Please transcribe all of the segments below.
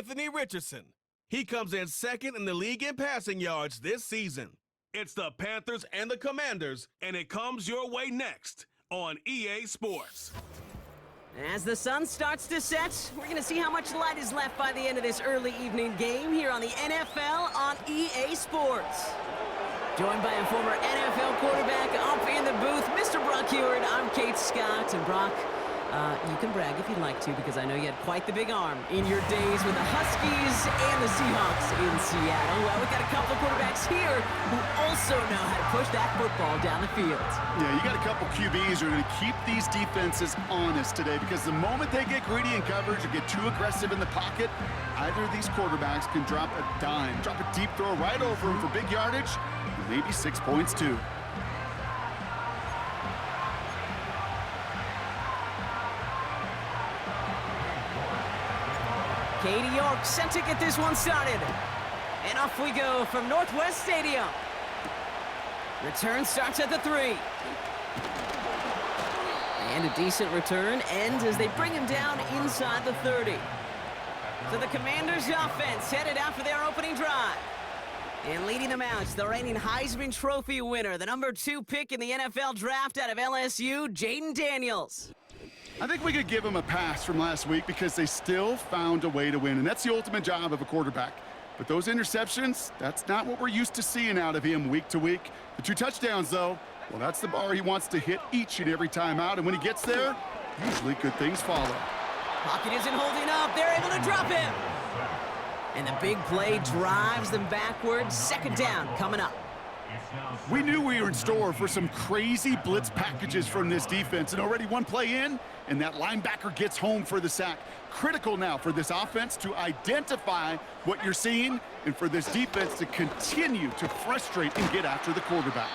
Anthony Richardson. He comes in second in the league in passing yards this season. It's the Panthers and the Commanders, and it comes your way next on EA Sports. As the sun starts to set, we're going to see how much light is left by the end of this early evening game here on the NFL on EA Sports. Joined by a former NFL quarterback up in the booth, Mr. Brock Heward. I'm Kate Scott, and Brock, you can brag if you'd like to, because I know you had quite the big arm in your days with the Huskies and the Seahawks in Seattle. Well, we've got a couple of quarterbacks here who also know how to push that football down the field. Yeah, you got a couple QBs who are going to keep these defenses honest today, because the moment they get greedy in coverage or get too aggressive in the pocket, either of these quarterbacks can drop a dime, drop a deep throw right over them for big yardage, maybe 6 points too. Katie York set to get this one started. And off we go from Northwest Stadium. Return starts at the 3. And a decent return ends as they bring him down inside the 30. So the Commanders' offense headed out for their opening drive. And leading them out is the reigning Heisman Trophy winner, the number 2 pick in the NFL draft out of LSU, Jaden Daniels. I think we could give them a pass from last week because they still found a way to win, and that's the ultimate job of a quarterback. But those interceptions, that's not what we're used to seeing out of him week to week. The 2 touchdowns, though, well, that's the bar he wants to hit each and every time out, and when he gets there, usually good things follow. Pocket isn't holding up. They're able to drop him. And the big play drives them backwards. Second down coming up. We knew we were in store for some crazy blitz packages from this defense, and already one play in, and that linebacker gets home for the sack. Critical now for this offense to identify what you're seeing and for this defense to continue to frustrate and get after the quarterback.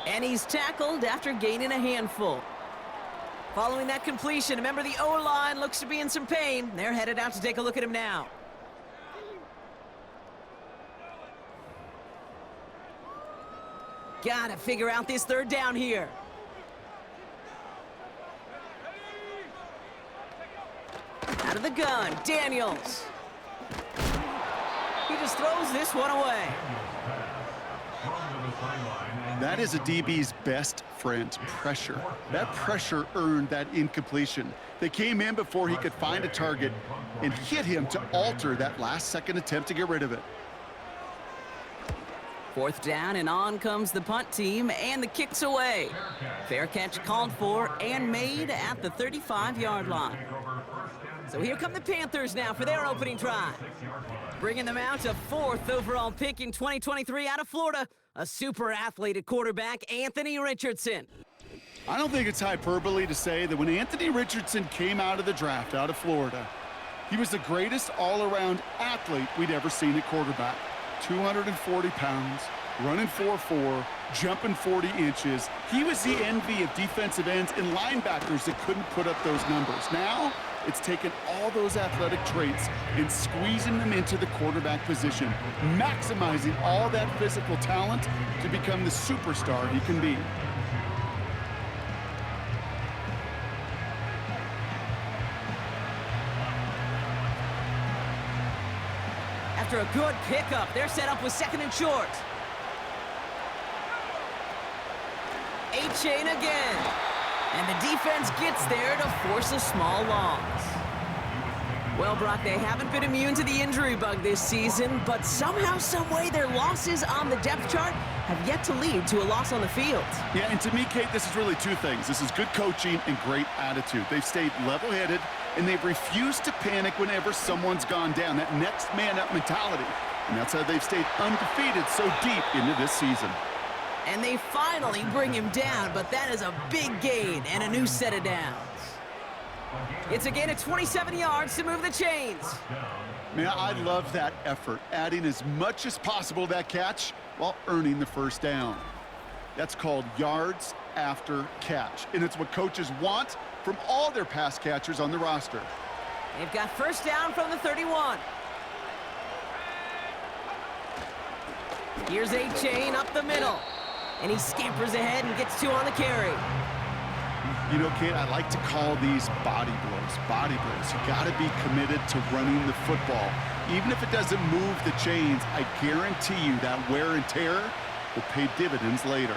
And he's tackled after gaining a handful. Following that completion, remember the O-line looks to be in some pain. They're headed out to take a look at him now. Gotta figure out this third down here. Out of the gun, Daniels. He just throws this one away. That is a DB's best friend, pressure. That pressure earned that incompletion. They came in before he could find a target and hit him to alter that last-second attempt to get rid of it. Fourth down, and on comes the punt team, and the kick's away. Fair catch called for and made at the 35-yard line. So here come the Panthers now for their opening drive. Bringing them out a 4th overall pick in 2023 out of Florida, a super athlete at quarterback, Anthony Richardson. I don't think it's hyperbole to say that when Anthony Richardson came out of the draft out of Florida, he was the greatest all-around athlete we'd ever seen at quarterback. 240 pounds, running 4.4, jumping 40 inches. He was the envy of defensive ends and linebackers that couldn't put up those numbers. Now, it's taken all those athletic traits and squeezing them into the quarterback position, maximizing all that physical talent to become the superstar he can be. After a good pickup, they're set up with 2nd and short. A-chain again. And the defense gets there to force a small loss. Well, Brock, they haven't been immune to the injury bug this season, but somehow, someway, their losses on the depth chart have yet to lead to a loss on the field. Yeah, and to me, Kate, this is really 2 things. This is good coaching and great attitude. They've stayed level-headed, and they've refused to panic whenever someone's gone down, that next man up mentality. And that's how they've stayed undefeated so deep into this season. And they finally bring him down, but that is a big gain and a new set of downs. It's a gain of 27 yards to move the chains. Man, I love that effort, adding as much as possible to that catch while earning the first down. That's called yards after catch, and it's what coaches want from all their pass catchers on the roster. They've got first down from the 31. Here's A-chain up the middle, and he scampers ahead and gets 2 on the carry. You know, Kate, I like to call these body blows. Body blows. You got to be committed to running the football. Even if it doesn't move the chains, I guarantee you that wear and tear will pay dividends later.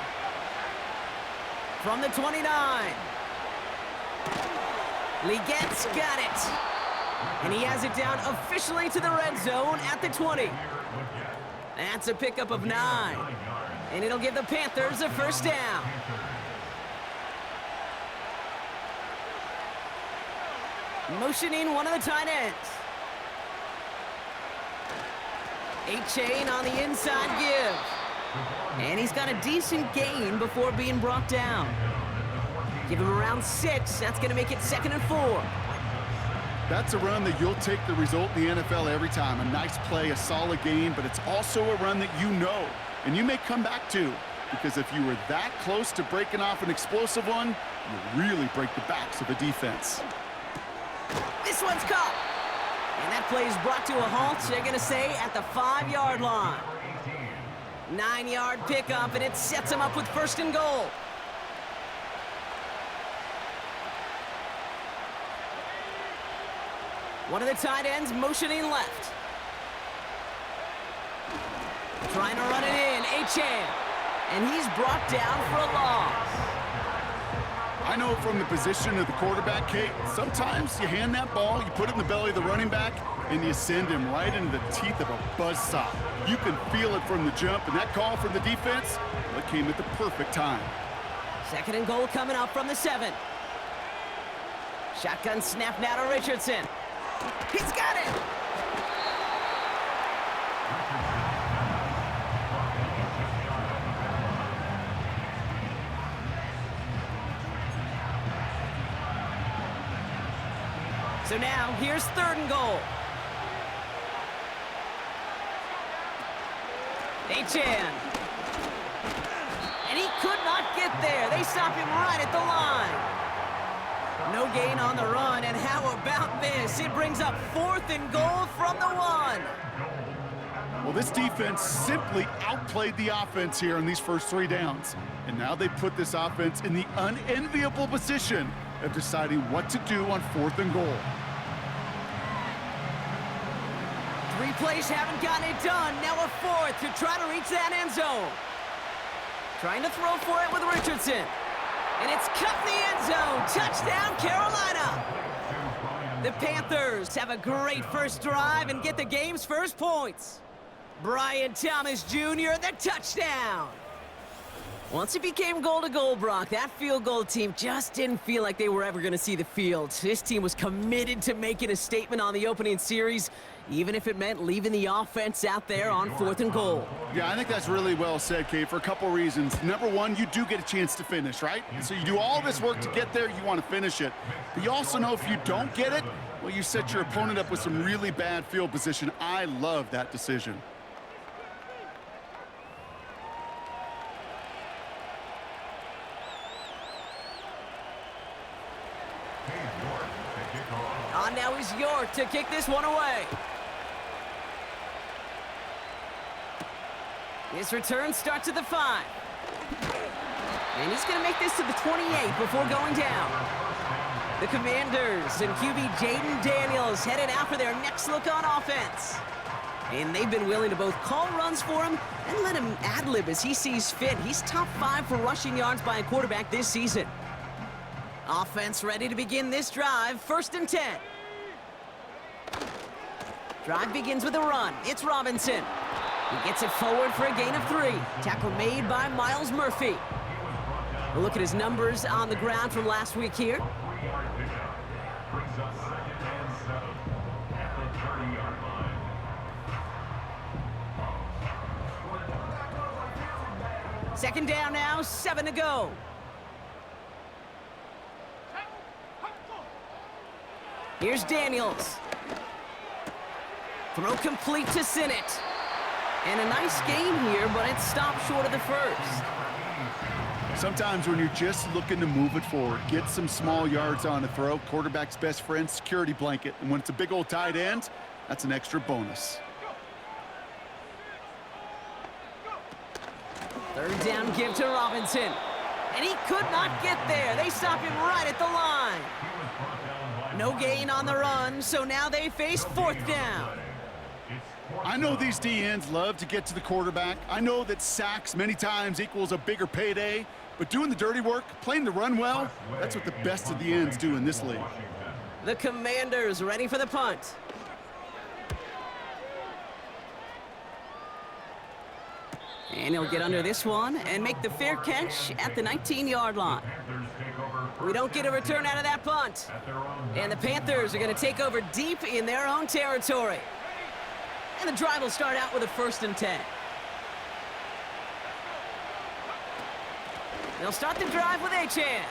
From the 29. Ligette's got it. And he has it down officially to the red zone at the 20. That's a pickup of 9. And it'll give the Panthers a first down. Motioning one of the tight ends. A-chain on the inside give. And he's got a decent gain before being brought down. Give him around 6. That's going to make it 2nd and 4. That's a run that you'll take the result in the NFL every time. A nice play, a solid gain, but it's also a run that you know, and you may come back to, because if you were that close to breaking off an explosive one, you really break the backs of a defense. This one's caught. And that play is brought to a halt, they're going to say, at the 5-yard line. 9-yard pickup, and it sets him up with 1st and goal. One of the tight ends motioning left. Trying to run it in, A-Chan. And he's brought down for a loss. I know from the position of the quarterback, Kate, sometimes you hand that ball, you put it in the belly of the running back, and you send him right into the teeth of a buzzsaw. You can feel it from the jump, and that call from the defense, well, it came at the perfect time. 2nd and goal coming up from the 7. Shotgun snap now to Richardson. He's got it! So now, here's 3rd and goal. A-Chan. And he could not get there. They stop him right at the line. No gain on the run, and how about this? It brings up 4th and goal from the 1. Well, this defense simply outplayed the offense here in these first 3 downs. And now they put this offense in the unenviable position of deciding what to do on 4th and goal. 3 plays haven't gotten it done. Now a 4th to try to reach that end zone. Trying to throw for it with Richardson. And it's cut in the end zone. Touchdown, Carolina. The Panthers have a great first drive and get the game's first points. Brian Thomas Jr., the touchdown. Once it became goal-to-goal, Brock, that field goal team just didn't feel like they were ever going to see the field. This team was committed to making a statement on the opening series, even if it meant leaving the offense out there on 4th and goal. Yeah, I think that's really well said, Kate, for a couple reasons. Number one, you do get a chance to finish, right? So you do all this work to get there, you want to finish it. But you also know if you don't get it, well, you set your opponent up with some really bad field position. I love that decision. On now is York to kick this one away. His return starts at the 5. And he's going to make this to the 28 before going down. The Commanders and QB Jaden Daniels headed out for their next look on offense. And they've been willing to both call runs for him and let him ad-lib as he sees fit. He's top 5 for rushing yards by a quarterback this season. Offense ready to begin this drive. 1st and 10. Drive begins with a run. It's Robinson. He gets it forward for a gain of 3. Tackle made by Miles Murphy. We'll look at his numbers on the ground from last week here. Second down now, 7 to go. Here's Daniels. Throw complete to Sinnott. And a nice game here, but it stopped short of the first. Sometimes when you're just looking to move it forward, get some small yards on a throw, quarterback's best friend, security blanket. And when it's a big old tight end, that's an extra bonus. 3rd down give to Robinson. And he could not get there. They stop him right at the line. No gain on the run, so now they face fourth down. I know these D-ends love to get to the quarterback. I know that sacks many times equals a bigger payday, but doing the dirty work, playing the run well, that's what the best of the ends do in this league. The Commanders ready for the punt. And he'll get under this one and make the fair catch at the 19-yard line. We don't get a return out of that punt. And the Panthers are going to take over deep in their own territory. And the drive will start out with a 1st and 10. They'll start the drive with Achane.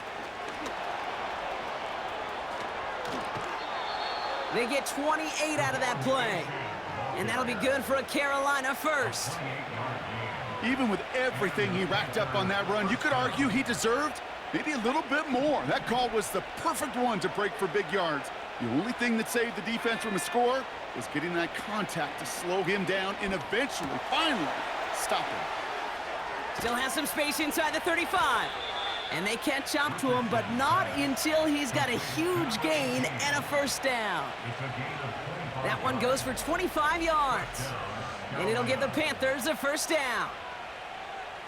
They get 28 out of that play. And that'll be good for a Carolina first. Even with everything he racked up on that run, you could argue he deserved maybe a little bit more. That call was the perfect one to break for big yards. The only thing that saved the defense from a score was getting that contact to slow him down and eventually, finally, stop him. Still has some space inside the 35. And they catch up to him, but not until he's got a huge gain and a 1st down. That one goes for 25 yards. And it'll give the Panthers a 1st down.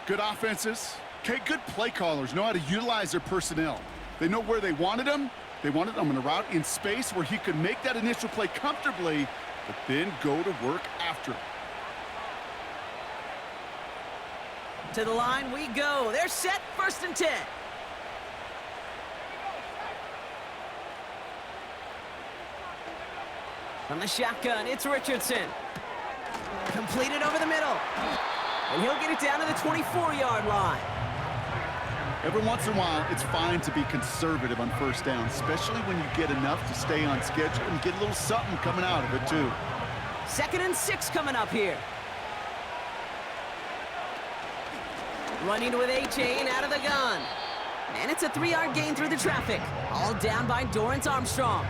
Good offenses. Okay, good play callers know how to utilize their personnel. They know where they wanted them. They wanted them in a route in space where he could make that initial play comfortably, but then go to work after it. To the line we go. They're set, 1st and 10. From the shotgun, it's Richardson. Completed over the middle. And he'll get it down to the 24-yard line. Every once in a while, it's fine to be conservative on 1st down, especially when you get enough to stay on schedule and get a little something coming out of it, too. 2nd and 6 coming up here. Running with Achane out of the gun. And it's a 3-yard gain through the traffic. All down by Dorrance Armstrong.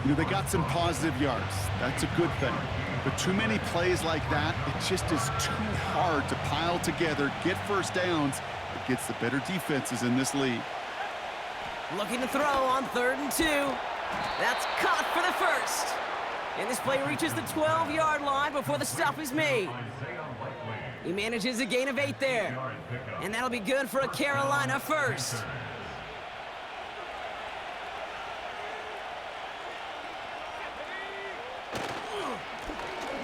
You know, they got some positive yards. That's a good thing. But too many plays like that, it just is too hard to pile together, get 1st downs against the better defenses in this league. Looking to throw on 3rd and 2. That's caught for the 1st. And this play reaches the 12-yard line before the stop is made. He manages a gain of 8 there. And that'll be good for a Carolina 1st.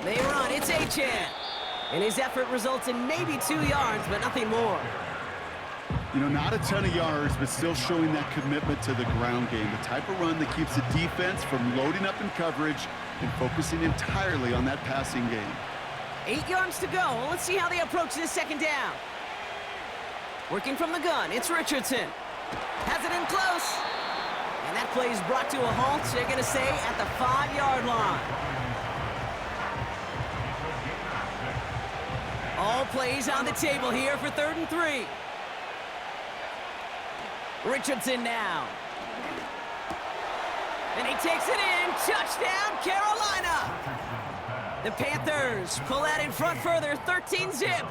They run, it's Achane. And his effort results in maybe 2 yards, but nothing more. You know, not a ton of yards, but still showing that commitment to the ground game. The type of run that keeps the defense from loading up in coverage and focusing entirely on that passing game. 8 yards to go. Let's see how they approach this 2nd down. Working from the gun, it's Richardson. Has it in close. And that play is brought to a halt, they're going to say, at the 5-yard line. All plays on the table here for 3rd and 3. Richardson now. And he takes it in. Touchdown, Carolina. The Panthers pull that in front further, 13-zip.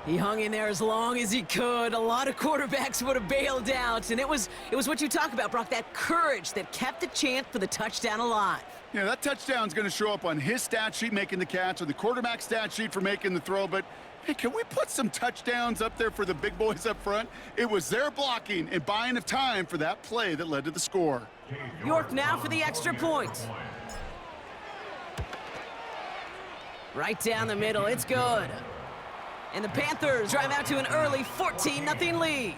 He hung in there as long as he could. A lot of quarterbacks would have bailed out, and it was what you talk about, Brock, that courage that kept the chance for the touchdown alive. Yeah, that touchdown's going to show up on his stat sheet making the catch or the quarterback stat sheet for making the throw, but hey, can we put some touchdowns up there for the big boys up front? It was their blocking and buying of time for that play that led to the score. York now for the extra point. Right down the middle, it's good. And the Panthers drive out to an early 14-0 lead.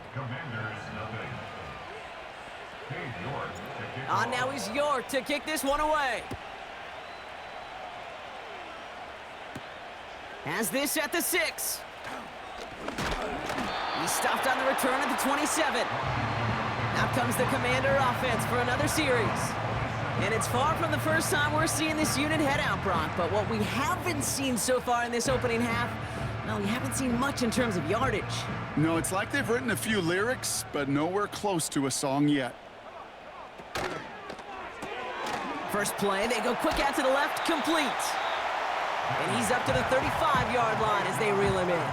On now is York to kick this one away. Has this at the 6. He stopped on the return at the 27. Now comes the Commander offense for another series. And it's far from the first time we're seeing this unit head out, Brock. But what we haven't seen so far in this opening half, well, we haven't seen much in terms of yardage. No, it's like they've written a few lyrics, but nowhere close to a song yet. First play, they go quick out to the left, complete. And he's up to the 35-yard line as they reel him in.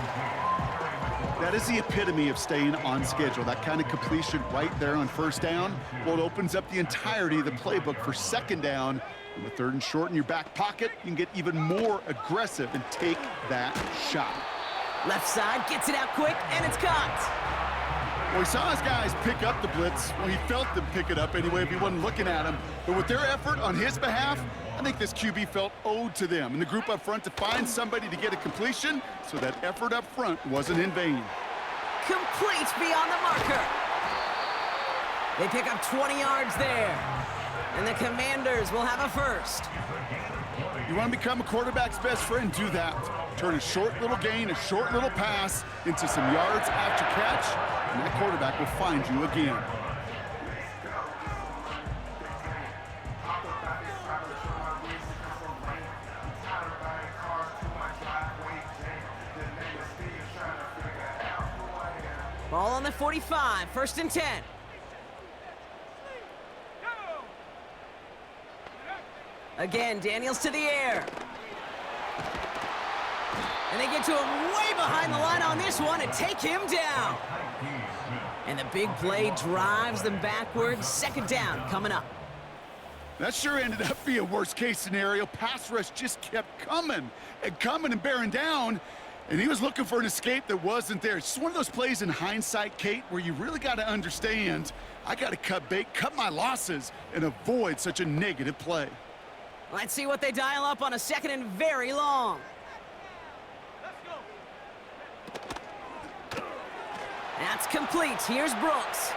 That is the epitome of staying on schedule. That kind of completion right there on first down, well, it opens up the entirety of the playbook for second down. And with third and short in your back pocket, you can get even more aggressive and take that shot. Left side gets it out quick, and it's caught. Well, he saw his guys pick up the blitz. Well, he felt them pick it up anyway if he wasn't looking at him. But with their effort on his behalf, I think this QB felt owed to them and the group up front to find somebody to get a completion, so that effort up front wasn't in vain. Complete beyond the marker. They pick up 20 yards there. And the Commanders will have a first. You want to become a quarterback's best friend, do that. Turn a short little gain, a short little pass into some yards after catch, and that quarterback will find you again. Ball on the 45, first and 10. Again, Daniels to the air. And they get to him way behind the line on this one and take him down. And the big play drives them backwards. Second down coming up. That sure ended up being a worst-case scenario. Pass rush just kept coming and bearing down. And he was looking for an escape that wasn't there. It's just one of those plays in hindsight, Kate, where you really got to understand, I got to cut bait, cut my losses, and avoid such a negative play. Let's see what they dial up on a second and very long. That's complete. Here's Brooks.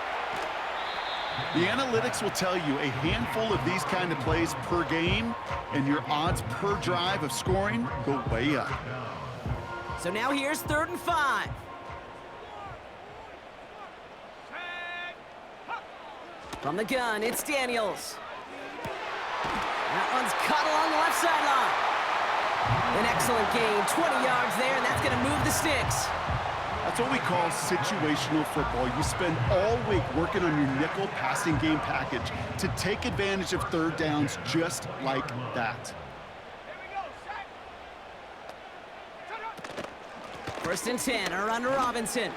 The analytics will tell you a handful of these kind of plays per game, and your odds per drive of scoring go way up. So now here's 3rd and 5. From the gun, it's Daniels. That one's cut along the left sideline. An excellent gain, 20 yards there, and that's going to move the sticks. That's what we call situational football. You spend all week working on your nickel passing game package to take advantage of third downs just like that. First and 10, a run to Robinson.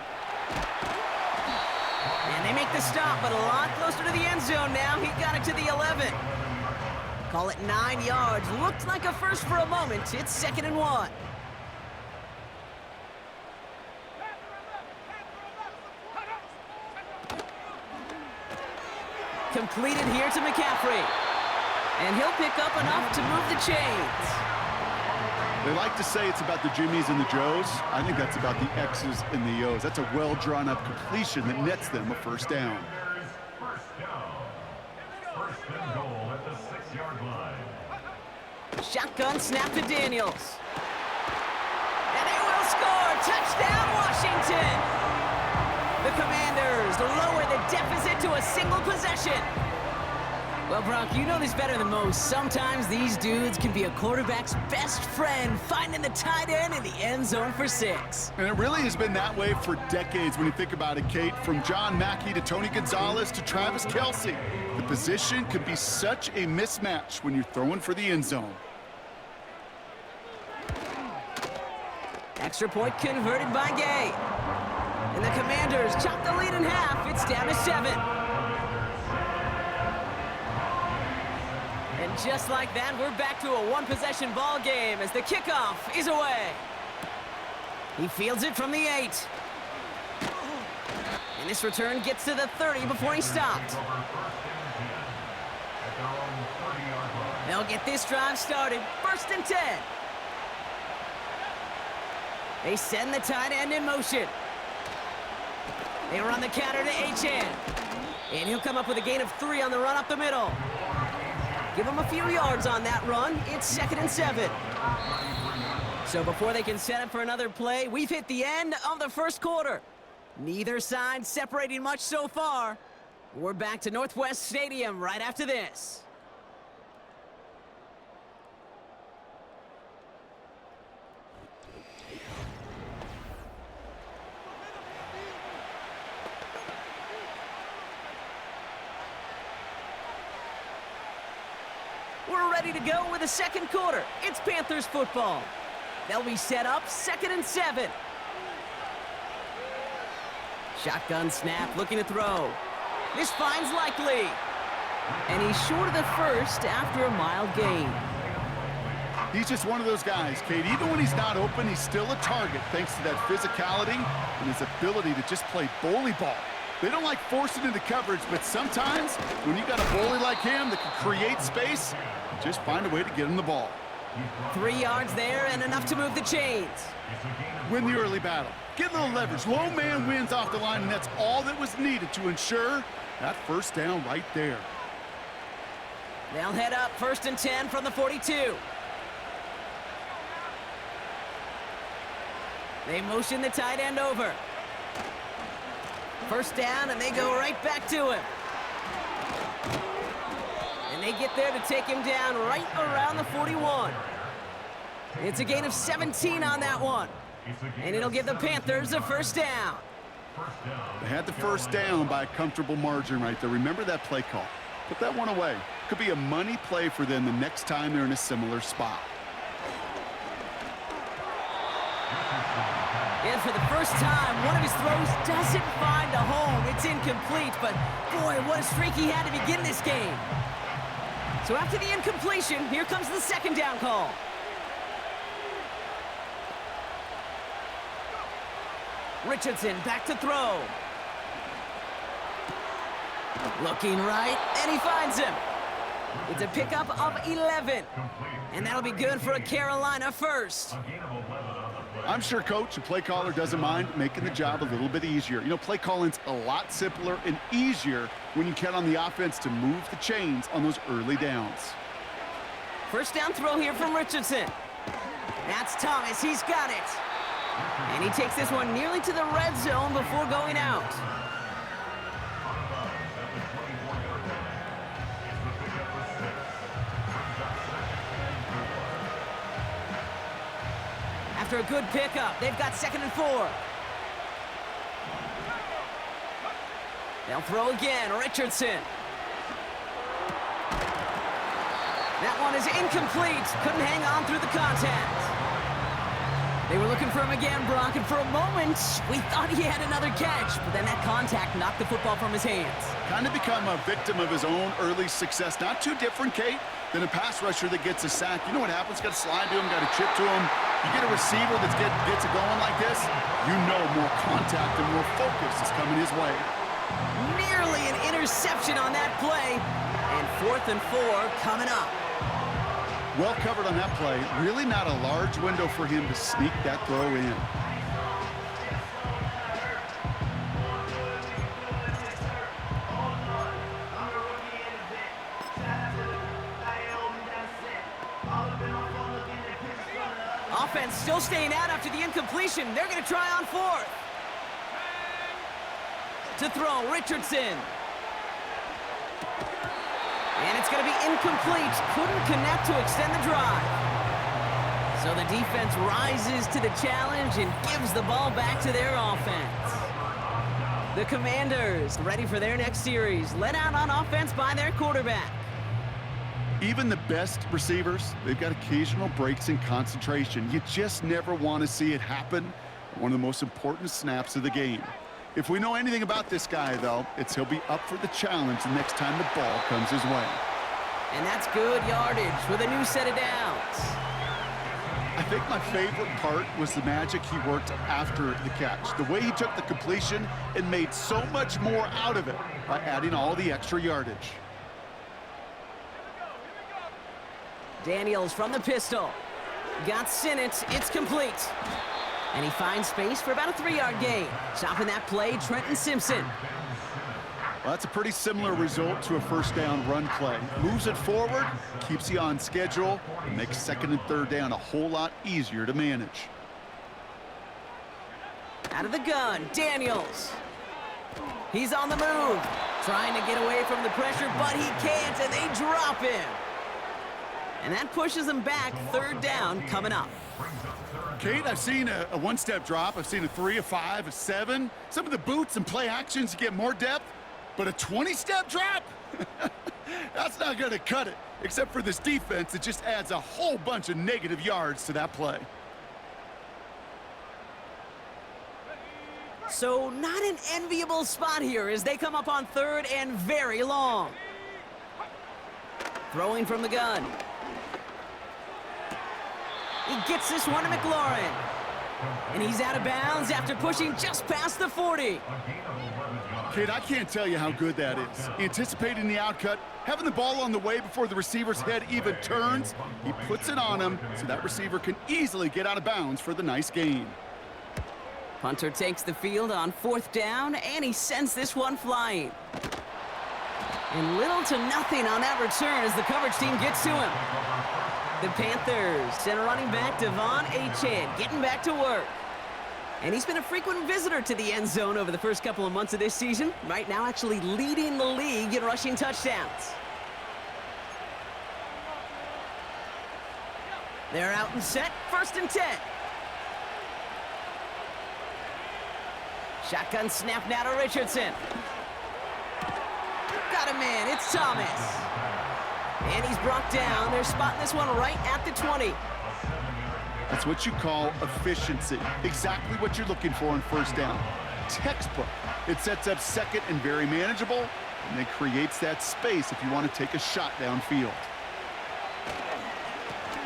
And they make the stop, but a lot closer to the end zone now. He got it to the 11. Call it 9 yards. Looked like a first for a moment. It's 2nd and 1. Completed here to McCaffrey. And he'll pick up enough to move the chains. They like to say it's about the Jimmies and the Joes. I think that's about the X's and the O's. That's a well-drawn-up completion that nets them a first down. Shotgun snap to Daniels. And they will score! Touchdown, Washington! The Commanders lower the deficit to a single possession. Well, Brock, you know this better than most. Sometimes these dudes can be a quarterback's best friend, finding the tight end in the end zone for 6. And it really has been that way for decades when you think about it, Kate. From John Mackey to Tony Gonzalez to Travis Kelce. The position can be such a mismatch when you're throwing for the end zone. Extra point converted by Gay. And the Commanders chop the lead in half. It's down to 7. And just like that, we're back to a one-possession ball game as the kickoff is away. He fields it from the 8. And this return gets to the 30 before he stopped. They'll get this drive started. 1st and 10. They send the tight end in motion. They run the counter to Achane. And he'll come up with a gain of 3 on the run up the middle. Give him a few yards on that run. It's 2nd and 7. So before they can set up for another play, we've hit the end of the first quarter. Neither side separating much so far. We're back to Northwest Stadium right after this. We're ready to go with the second quarter. It's Panthers football. They'll be set up 2nd and 7. Shotgun snap, looking to throw. This finds likely. And he's short of the first after a mild gain. He's just one of those guys, Kate. Even when he's not open, he's still a target thanks to that physicality and his ability to just play bully ball. They don't like forcing into coverage, but sometimes when you got a bully like him that can create space, just find a way to get him the ball. 3 yards there and enough to move the chains. Win the early battle. Get a little leverage. Low man wins off the line, and that's all that was needed to ensure that first down right there. They'll head up 1st and 10 from the 42. They motion the tight end over. First down, and they go right back to him. And they get there to take him down right around the 41. It's a gain of 17 on that one. And it'll give the Panthers a first down. They had the first down by a comfortable margin right there. Remember that play call. Put that one away. Could be a money play for them the next time they're in a similar spot. And for the first time, one of his throws doesn't find a home. It's incomplete, but boy, what a streak he had to begin this game. So after the incompletion, here comes the second down call. Richardson back to throw. Looking right, and he finds him. It's a pickup of 11. And that'll be good for a Carolina first. I'm sure coach and play caller doesn't mind making the job a little bit easier. You know, play calling's a lot simpler and easier when you count on the offense to move the chains on those early downs. First down throw here from Richardson. That's Thomas, he's got it. And he takes this one nearly to the red zone before going out. After a good pickup, they've got 2nd and 4. They'll throw again, Richardson. That one is incomplete. Couldn't hang on through the contact. They were looking for him again, Brock, and for a moment, we thought he had another catch, but then that contact knocked the football from his hands. Kind of become a victim of his own early success. Not too different, Kate, than a pass rusher that gets a sack. You know what happens? Got to slide to him, got to chip to him. You get a receiver that gets it going like this, you know more contact and more focus is coming his way. Nearly an interception on that play, and 4th and 4 coming up. Well covered on that play. Really not a large window for him to sneak that throw in. Offense still staying out after the incompletion. They're going to try on 4th. To throw, Richardson. And it's going to be incomplete. Couldn't connect to extend the drive. So the defense rises to the challenge and gives the ball back to their offense. The Commanders, ready for their next series, led out on offense by their quarterback. Even the best receivers, they've got occasional breaks in concentration. You just never want to see it happen. One of the most important snaps of the game. If we know anything about this guy, though, it's he'll be up for the challenge the next time the ball comes his way. And that's good yardage with a new set of downs. I think my favorite part was the magic he worked after the catch. The way he took the completion and made so much more out of it by adding all the extra yardage. Daniels from the pistol. Got Sinnott. It's complete. And he finds space for about a 3-yard gain. Stopping that play, Trenton Simpson. Well, that's a pretty similar result to a first down run play. Moves it forward, keeps you on schedule, and makes 2nd and 3rd down a whole lot easier to manage. Out of the gun, Daniels. He's on the move. Trying to get away from the pressure, but he can't, and they drop him. And that pushes him back. 3rd down coming up. Kate, I've seen a one-step drop. I've seen a 3, a 5, a 7. Some of the boots and play actions get more depth, but a 20-step drop? That's not going to cut it, except for this defense that just adds a whole bunch of negative yards to that play. So not an enviable spot here as they come up on third and very long. Throwing from the gun. He gets this one to McLaurin. And he's out of bounds after pushing just past the 40. Kid, I can't tell you how good that is. Anticipating the outcut, having the ball on the way before the receiver's head even turns, he puts it on him so that receiver can easily get out of bounds for the nice gain. Punter takes the field on fourth down, and he sends this one flying. And little to nothing on that return as the coverage team gets to him. The Panthers send a running back, Devon Achane, getting back to work. And he's been a frequent visitor to the end zone over the first couple of months of this season. Right now actually leading the league in rushing touchdowns. They're out and set, 1st and 10. Shotgun snap now to Richardson. Got him in, it's Thomas. And he's brought down. They're spotting this one right at the 20. That's what you call efficiency. Exactly what you're looking for on 1st down. Textbook. It sets up 2nd and very manageable, and it creates that space if you want to take a shot downfield.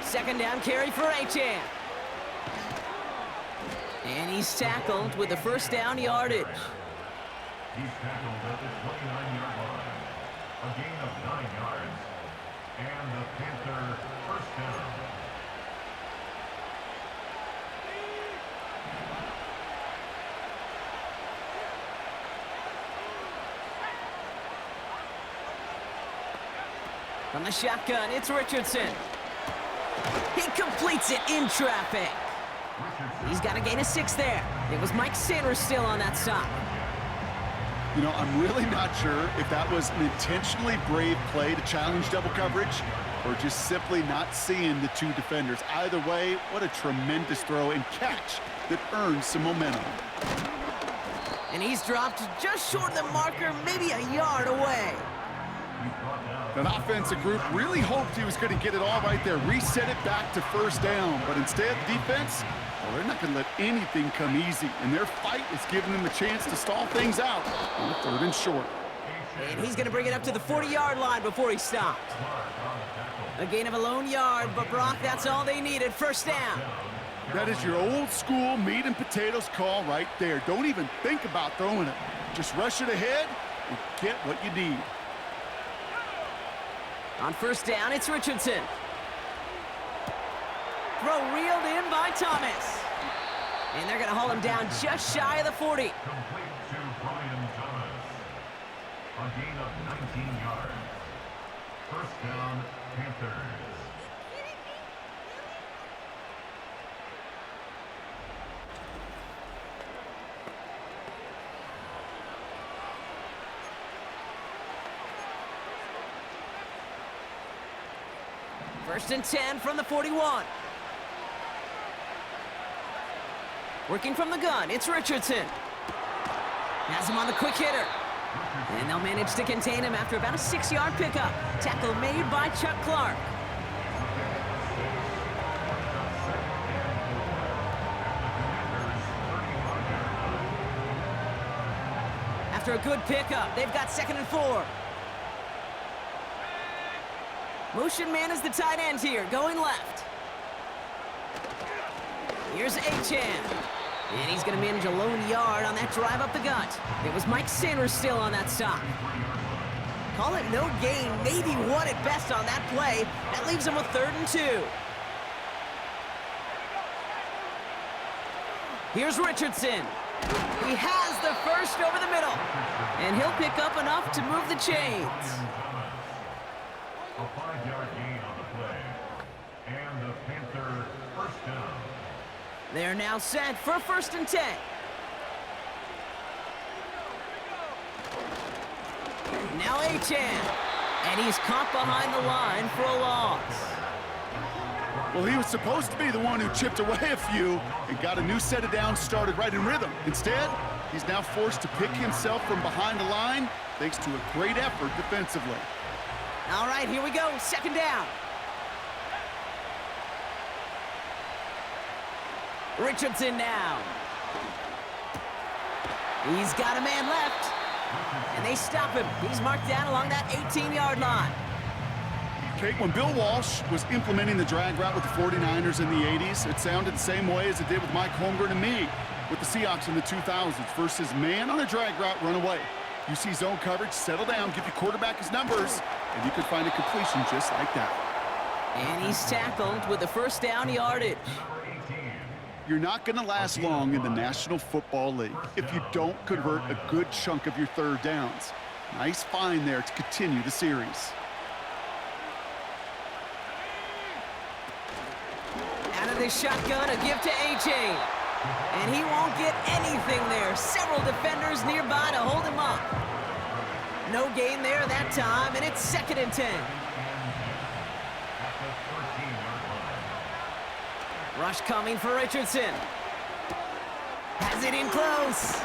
2nd down carry for Achane. And he's tackled with the 1st down yardage. He's tackled at the 29-yard line. A gain of 9 yards. And the Panther 1st down. From the shotgun, it's Richardson. He completes it in traffic. He's got a gain of 6 there. It was Mike Sanders still on that stop. You know, I'm really not sure if that was an intentionally brave play to challenge double coverage or just simply not seeing the 2 defenders. Either way, what a tremendous throw and catch that earns some momentum. And he's dropped just short of the marker, maybe a yard away. That offensive group really hoped he was going to get it all right there, reset it back to 1st down. But instead, the defense, well, they're not going to let anything come easy. And their fight is giving them a chance to stall things out on 3rd and short. And he's going to bring it up to the 40-yard line before he stopped. A gain of a lone yard, but Brock, that's all they needed. 1st down. That is your old school meat and potatoes call right there. Don't even think about throwing it. Just rush it ahead and get what you need. On 1st down, it's Richardson. Throw reeled in by Thomas. And they're going to haul him down just shy of the 40. Complete to Brian Thomas. A gain of 19 yards. 1st down, Panthers. First and 10 from the 41. Working from the gun, it's Richardson. Has him on the quick hitter. And they'll manage to contain him after about a 6-yard pickup. Tackle made by Chuck Clark. After a good pickup, they've got 2nd and 4. Motion man is the tight end here, going left. Here's Achane. And he's going to manage a lone yard on that drive up the gut. It was Mike Sanders still on that stop. Call it no gain, maybe 1 at best on that play. That leaves him with 3rd and 2. Here's Richardson. He has the 1st over the middle. And he'll pick up enough to move the chains. A 5-yard gain on the play. And the Panther 1st down. They're now set for 1st and 10. Now Achane. And he's caught behind the line for a loss. Well, he was supposed to be the one who chipped away a few and got a new set of downs started right in rhythm. Instead, he's now forced to pick himself from behind the line thanks to a great effort defensively. All right, here we go. 2nd down. Richardson now. He's got a man left. And they stop him. He's marked down along that 18-yard line. Kate, when Bill Walsh was implementing the drag route with the 49ers in the 80s, it sounded the same way as it did with Mike Holmgren and me with the Seahawks in the 2000s versus man on a drag route, run away. You see zone coverage, settle down, give your quarterback his numbers, and you could find a completion just like that. And he's tackled with the first down yardage. You're not going to last long in the National Football League if you don't convert a good chunk of your third downs. Nice find there to continue the series. Out of the shotgun, a give to A.J. And he won't get anything there. Several defenders nearby to hold him up. No gain there that time, and it's 2nd and 10. Rush coming for Richardson. Has it in close.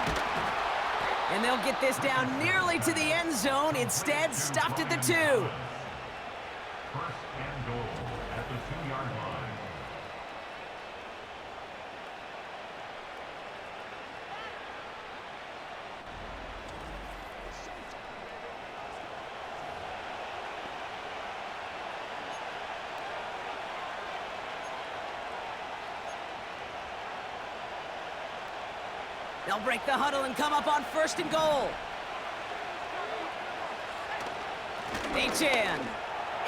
And they'll get this down nearly to the end zone. Instead, stopped at the 2. First and goal at the 2-yard line. They'll break the huddle and come up on 1st and goal. Achan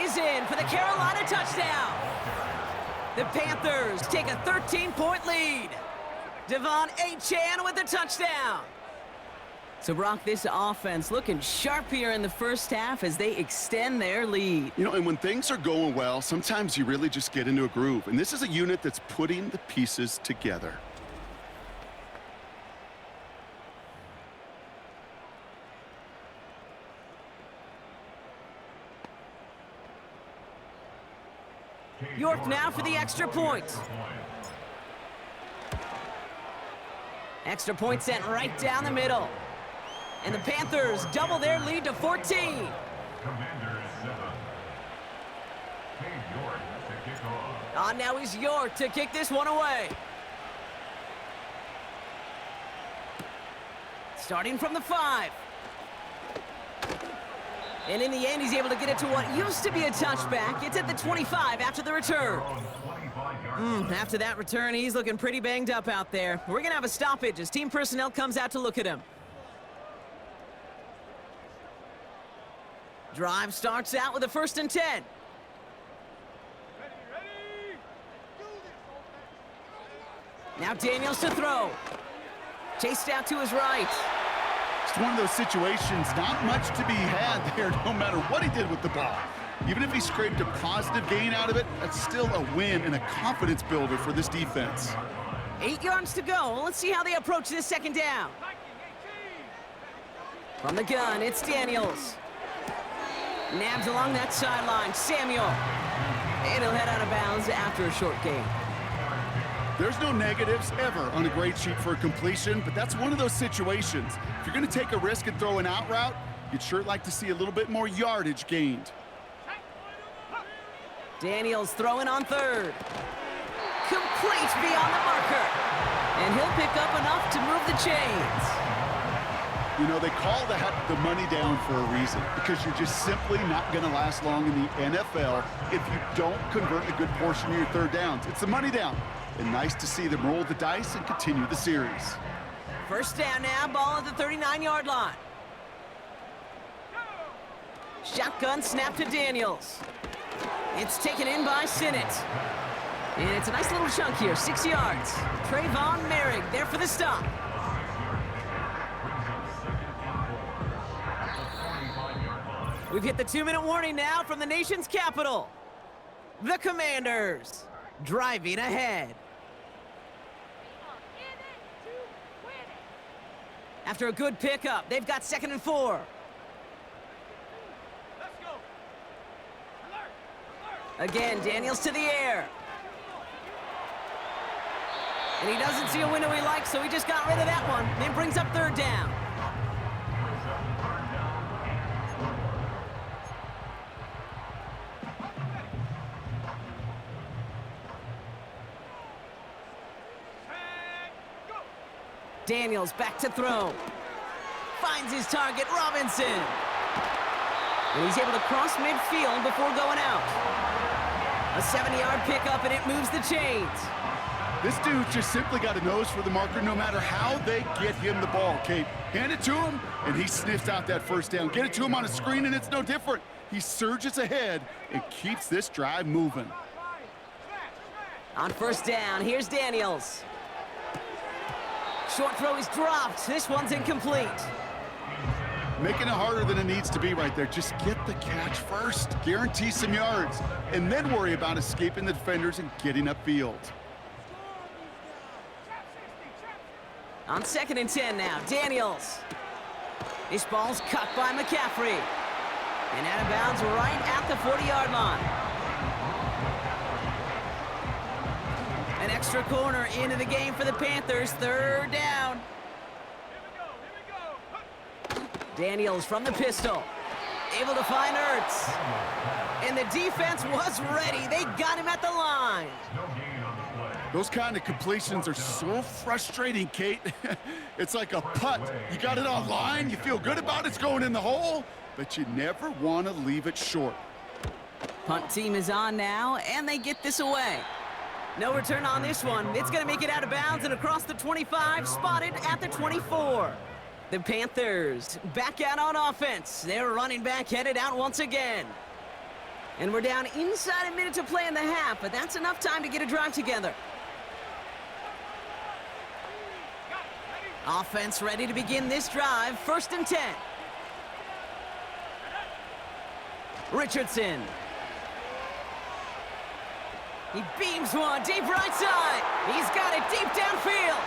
is in for the Carolina touchdown. The Panthers take a 13-point lead. Devon Achan with the touchdown. So, Brock, this offense looking sharp here in the first half as they extend their lead. You know, and when things are going well, sometimes you really just get into a groove. And this is a unit that's putting the pieces together. York now for the extra point. Extra point sent right down the middle. And the Panthers double their lead to 14. Commanders 7. York to kick off. Now is York to kick this one away. Starting from the 5. And in the end, he's able to get it to what used to be a touchback. It's at the 25 after the return. After that return, he's looking pretty banged up out there. We're going to have a stoppage as team personnel comes out to look at him. Drive starts out with a 1st and 10. Now Daniels to throw. Chased out to his right. It's one of those situations, not much to be had there no matter what he did with the ball. Even if he scraped a positive gain out of it, that's still a win and a confidence builder for this defense. 8 yards to go. Let's see how they approach this 2nd down. From the gun, it's Daniels. Nabs along that sideline, Samuel. And he'll head out of bounds after a short gain. There's no negatives ever on a grade sheet for a completion, but that's one of those situations. If you're going to take a risk and throw an out route, you'd sure like to see a little bit more yardage gained. Daniels throwing on 3rd. Complete beyond the marker. And he'll pick up enough to move the chains. You know, they call that the money down for a reason, because you're just simply not going to last long in the NFL if you don't convert a good portion of your third downs. It's the money down. And nice to see them roll the dice and continue the series. 1st down now, ball at the 39-yard line. Shotgun snap to Daniels. It's taken in by Sinnott. And it's a nice little chunk here, 6 yards. Trayvon Merrick there for the stop. We've hit the 2-minute warning now from the nation's capital. The Commanders driving ahead. After a good pickup, they've got 2nd and 4. Again, Daniels to the air. And he doesn't see a window he likes, so he just got rid of that one. Then brings up 3rd down. Daniels back to throw. Finds his target, Robinson. And he's able to cross midfield before going out. A 70-yard pickup, and it moves the chains. This dude's just simply got a nose for the marker no matter how they get him the ball, Kate. Hand it to him, and he sniffs out that first down. Get it to him on a screen, and it's no different. He surges ahead and keeps this drive moving. On first down, here's Daniels. Short throw is dropped. This one's incomplete. Making it harder than it needs to be right there. Just get the catch first. Guarantee some yards. And then worry about escaping the defenders and getting upfield. On 2nd and 10 now, Daniels. This ball's cut by McCaffrey. And out of bounds right at the 40-yard line. An extra corner into the game for the Panthers. 3rd down. Daniels from the pistol. Able to find Ertz. And the defense was ready. They got him at the line. Those kind of completions are so frustrating, Kate. It's like a putt. You got it on line, you feel good about it's going in the hole, but you never want to leave it short. Punt team is on now, and they get this away. No return on this one. It's going to make it out of bounds and across the 25, spotted at the 24. The Panthers back out on offense. Their running back headed out once again. And we're down inside a minute to play in the half, but that's enough time to get a drive together. Offense ready to begin this drive. 1st and 10. Richardson. He beams one deep right side. He's got it deep downfield.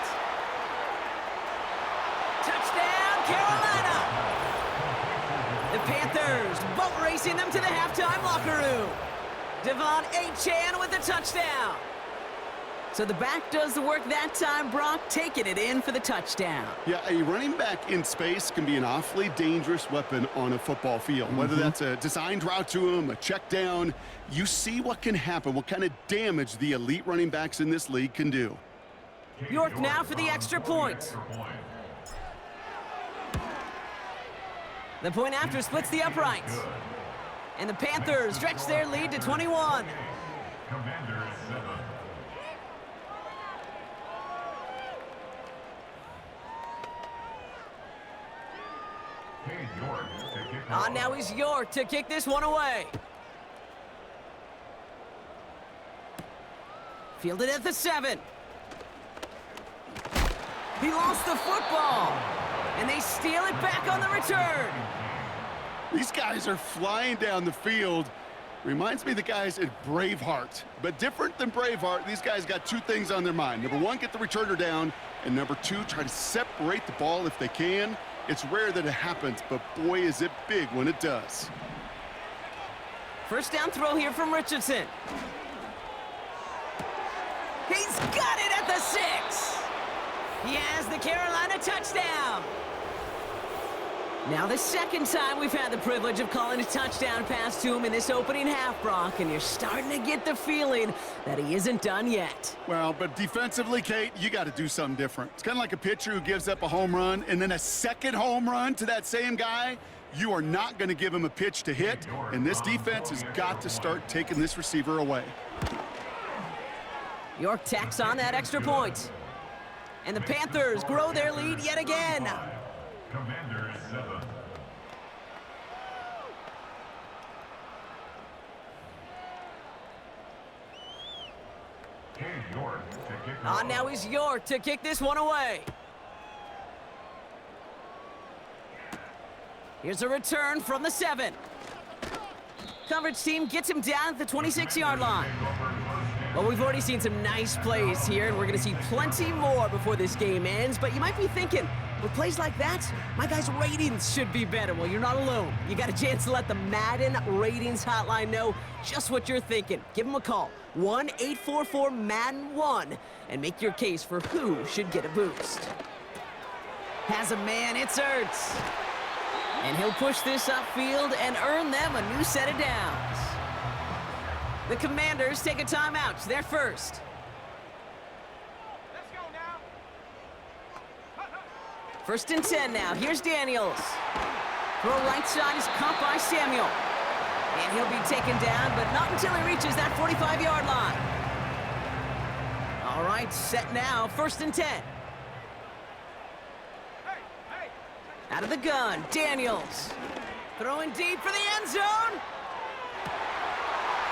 Touchdown, Carolina. The Panthers boat racing them to the halftime locker room. Devon Achane with a touchdown. So the back does the work that time, Brock, taking it in for the touchdown. Yeah, a running back in space can be an awfully dangerous weapon on a football field. Whether that's a designed route to him, a check down, you see what can happen, what kind of damage the elite running backs in this league can do. York now for the extra point. The point after splits the uprights. And the Panthers stretch their lead to 21. Commanders 7. On now is York to kick this one away. Fielded at the 7. He lost the football. And they steal it back on the return. These guys are flying down the field. Reminds me of the guys at Braveheart. But different than Braveheart, these guys got 2 things on their mind. Number 1, get the returner down. And number 2, try to separate the ball if they can. It's rare that it happens, but boy, is it big when it does. First down throw here from Richardson. He's got it at the 6. He has the Carolina touchdown. Now the second time we've had the privilege of calling a touchdown pass to him in this opening half, Brock, and you're starting to get the feeling that he isn't done yet. Well, but defensively, Kate, you got to do something different. It's kind of like a pitcher who gives up a home run and then a second home run to that same guy. You are not going to give him a pitch to hit, and this defense has got to start taking this receiver away. York tacks on that extra point. And the Panthers grow their lead yet again. Commanders 7. On now is York to kick this one away. Here's a return from the 7. Coverage team gets him down at the 26-yard line. Well, we've already seen some nice plays here, and we're going to see plenty more before this game ends. But you might be thinking, with plays like that, my guys' ratings should be better. Well, you're not alone. You got a chance to let the Madden ratings hotline know just what you're thinking. Give them a call, 1-844-MADDEN1, and make your case for who should get a boost. Has a man, it's Ertz. And he'll push this upfield and earn them a new set of downs. The Commanders take a timeout. They're first. Let's go now. First and 10 now. Here's Daniels. Throw right side is caught by Samuel. And he'll be taken down, but not until he reaches that 45-yard line. All right, set now. First and 10. Out of the gun, Daniels. Throwing deep for the end zone.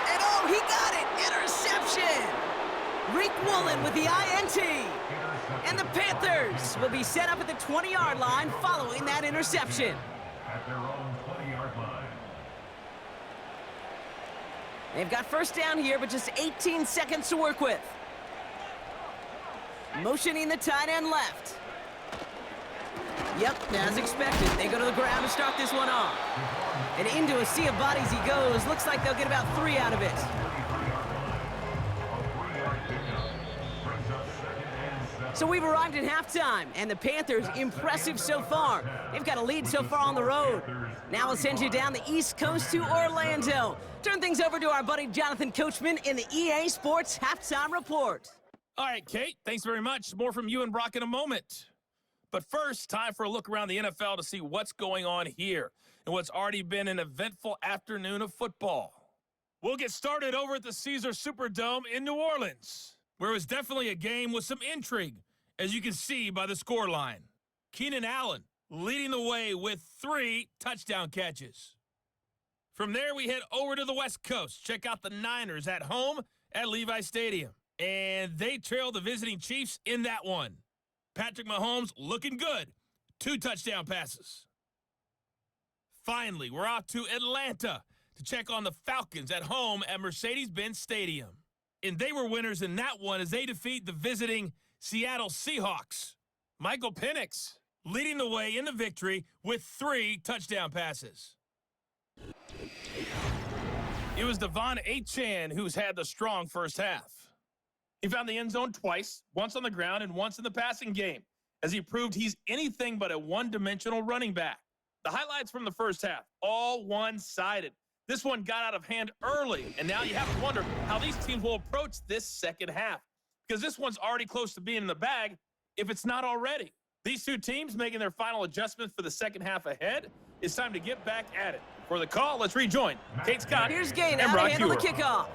And oh, he got it! Interception! Reek Woolen with the INT. And the Panthers will be set up at the 20-yard line following that interception. At their own 20-yard line. They've got first down here, but just 18 seconds to work with. Motioning the tight end left. Yep, as expected. They go to the ground to start this one off. And into a sea of bodies he goes. Looks like they'll get about 3 out of it. So we've arrived at halftime, and the Panthers impressive so far. They've got a lead so far on the road. Now we'll send you down the East Coast to Orlando. Turn things over to our buddy Jonathan Coachman in the EA Sports Halftime Report. All right, Kate, thanks very much. More from you and Brock in a moment. But first, time for a look around the NFL to see what's going on here and what's already been an eventful afternoon of football. We'll get started over at the Caesars Superdome in New Orleans, where it was definitely a game with some intrigue, as you can see by the scoreline. Keenan Allen leading the way with 3 touchdown catches. From there, we head over to the West Coast. Check out the Niners at home at Levi Stadium. And they trail the visiting Chiefs in that one. Patrick Mahomes looking good. 2 touchdown passes. Finally, we're off to Atlanta to check on the Falcons at home at Mercedes-Benz Stadium. And they were winners in that one as they defeat the visiting Seattle Seahawks. Michael Penix leading the way in the victory with 3 touchdown passes. It was Devon Achane who's had the strong first half. He found the end zone twice, once on the ground and once in the passing game, as he proved he's anything but a one-dimensional running back. The highlights from the first half, all one-sided. This one got out of hand early, and now you have to wonder how these teams will approach this second half, because this one's already close to being in the bag, if it's not already. These 2 teams making their final adjustments for the second half ahead. It's time to get back at it. For the call, let's rejoin Kate Scott Here's Gain and out Brock to handle the Huer. kickoff.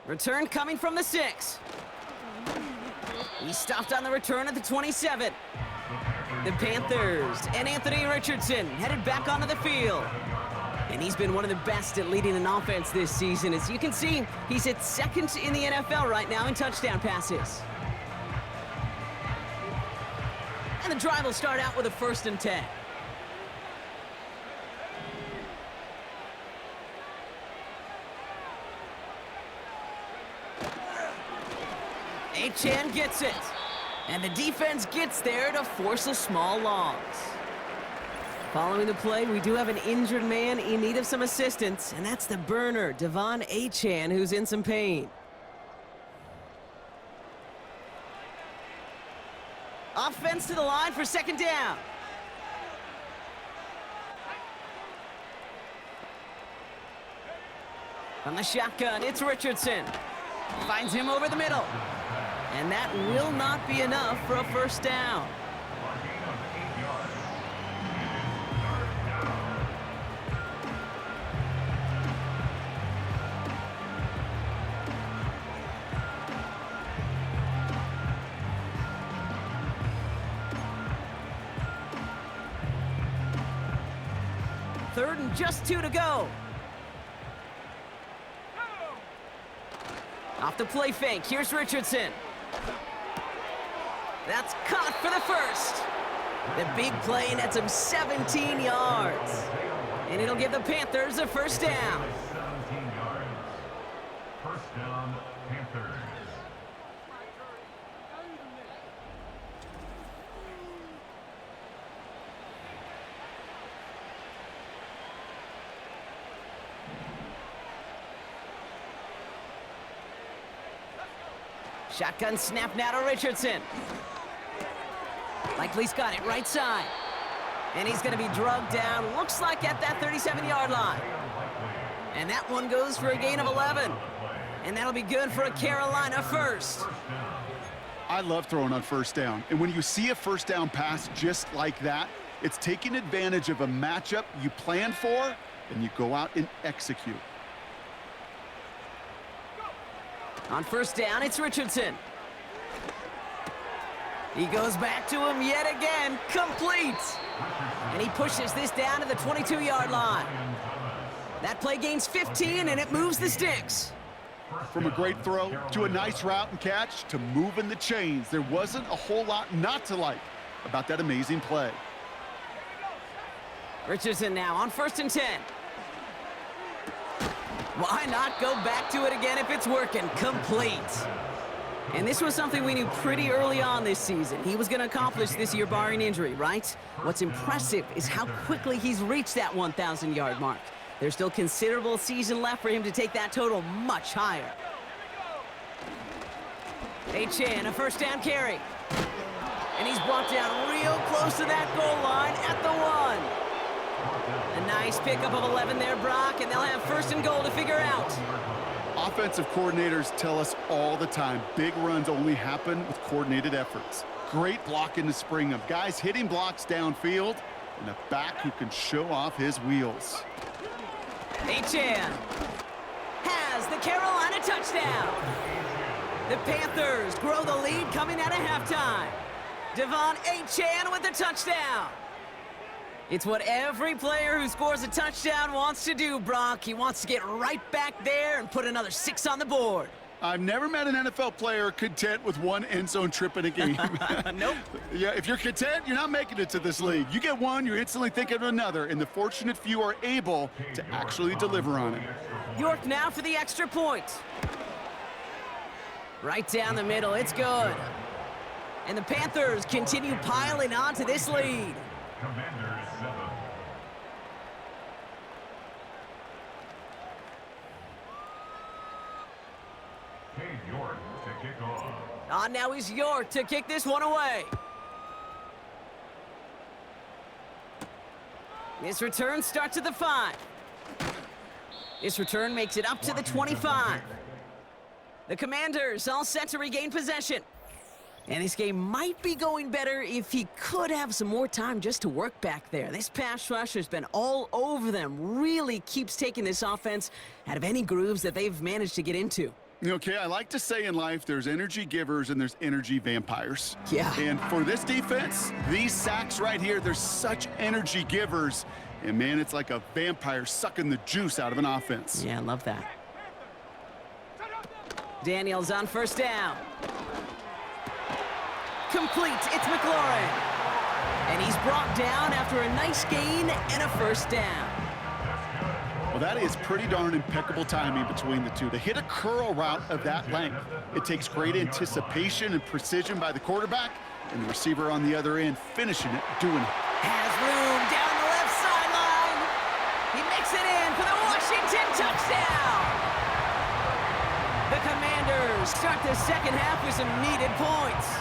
Return coming from the 6. He stopped on the return at the 27. The Panthers and Anthony Richardson headed back onto the field. And he's been one of the best at leading an offense this season. As you can see, he's at 2nd in the NFL right now in touchdown passes. And the drive will start out with a 1st and 10. Achane gets it. And the defense gets there to force a small loss. Following the play, we do have an injured man in need of some assistance, and that's the burner, Devon Achane, who's in some pain. Offense to the line for 2nd down. From the shotgun, it's Richardson. Finds him over the middle. And that will not be enough for a 1st down. Third and just 2 to go. Off the play fake, here's Richardson. That's caught for the 1st. The big play nets him 17 yards. And it'll give the Panthers a 1st down. 17 yards. 1st down, Panthers. Shotgun snap now to Richardson. Likely's got it right side. And he's going to be drugged down, looks like at that 37-yard line. And that one goes for a gain of 11. And that'll be good for a Carolina 1st. I love throwing on first down. And when you see a first down pass just like that, it's taking advantage of a matchup you plan for, and you go out and execute. On first down, it's Richardson. He goes back to him yet again, complete. And he pushes this down to the 22-yard line. That play gains 15, and it moves the sticks. From a great throw to a nice route and catch to moving the chains, there wasn't a whole lot not to like about that amazing play. Richardson now on 1st and 10. Why not go back to it again if it's working? Complete. And this was something we knew pretty early on this season. He was going to accomplish this year barring injury, right? What's impressive is how quickly he's reached that 1,000-yard mark. There's still considerable season left for him to take that total much higher. Chan, a first down carry. And he's brought down real close to that goal line at the 1. A nice pickup of 11 there, Brock, and they'll have 1st and goal to figure out. Offensive coordinators tell us all the time, big runs only happen with coordinated efforts. Great blocking to spring them. Guys hitting blocks downfield, and a back who can show off his wheels. Chan has the Carolina touchdown. The Panthers grow the lead coming out of halftime. Devon Chan with the touchdown. It's what every player who scores a touchdown wants to do, Brock. He wants to get right back there and put another 6 on the board. I've never met an NFL player content with one end zone trip in a game. Nope. Yeah, if you're content, you're not making it to this league. You get one, you're instantly thinking of another, and the fortunate few are able to actually deliver on it. York now for the extra point. Right down the middle, it's good. And the Panthers continue piling on to this lead. Commanders 7. York to kick off. Now is York to kick this one away. This return starts at the 5. This return makes it up to the 25. The Commanders all set to regain possession. And this game might be going better if he could have some more time just to work back there. This pass rush has been all over them. Really keeps taking this offense out of any grooves that they've managed to get into. Okay, I like to say in life there's energy givers and there's energy vampires. Yeah. And for this defense, these sacks right here, they're such energy givers. And man, it's like a vampire sucking the juice out of an offense. Yeah, I love that. Daniels on first down. Complete, it's McLaurin. And he's brought down after a nice gain and a first down. Well, that is pretty darn impeccable timing between the two. To hit a curl route of that length, it takes great anticipation and precision by the quarterback, and the receiver on the other end finishing it, doing it. Has room down the left sideline. He makes it in for the Washington touchdown. The Commanders start the second half with some needed points.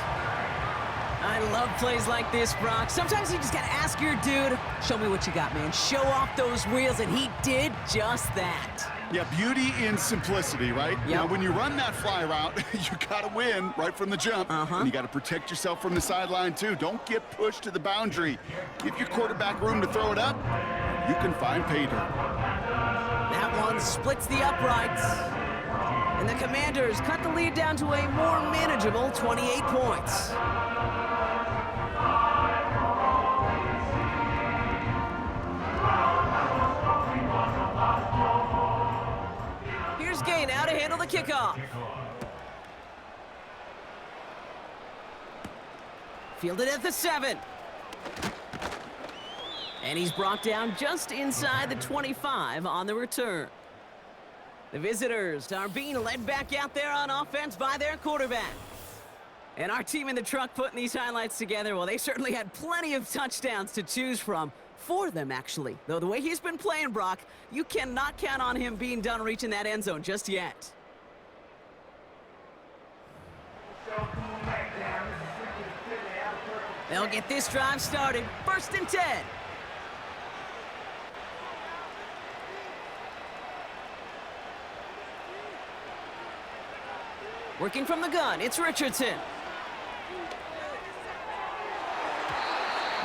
I love plays like this, Brock. Sometimes you just gotta ask your dude, show me what you got, man. Show off those wheels, and he did just that. Yeah, beauty in simplicity, right? Yep. Now, when you run that fly route, you gotta win right from the jump. And you gotta protect yourself from the sideline, too. Don't get pushed to the boundary. Give your quarterback room to throw it up. You can find pay dirt. That one splits the uprights. And the Commanders cut the lead down to a more manageable 28 points. Here's Gay now to handle the kickoff. Fielded at the 7. And he's brought down just inside the 25 on the return. The visitors are being led back out there on offense by their quarterback. And our team in the truck putting these highlights together, well, they certainly had plenty of touchdowns to choose from. 4 of them, actually. Though the way he's been playing, Brock, you cannot count on him being done reaching that end zone just yet. They'll get this drive started. 1st and 10. Working from the gun, it's Richardson.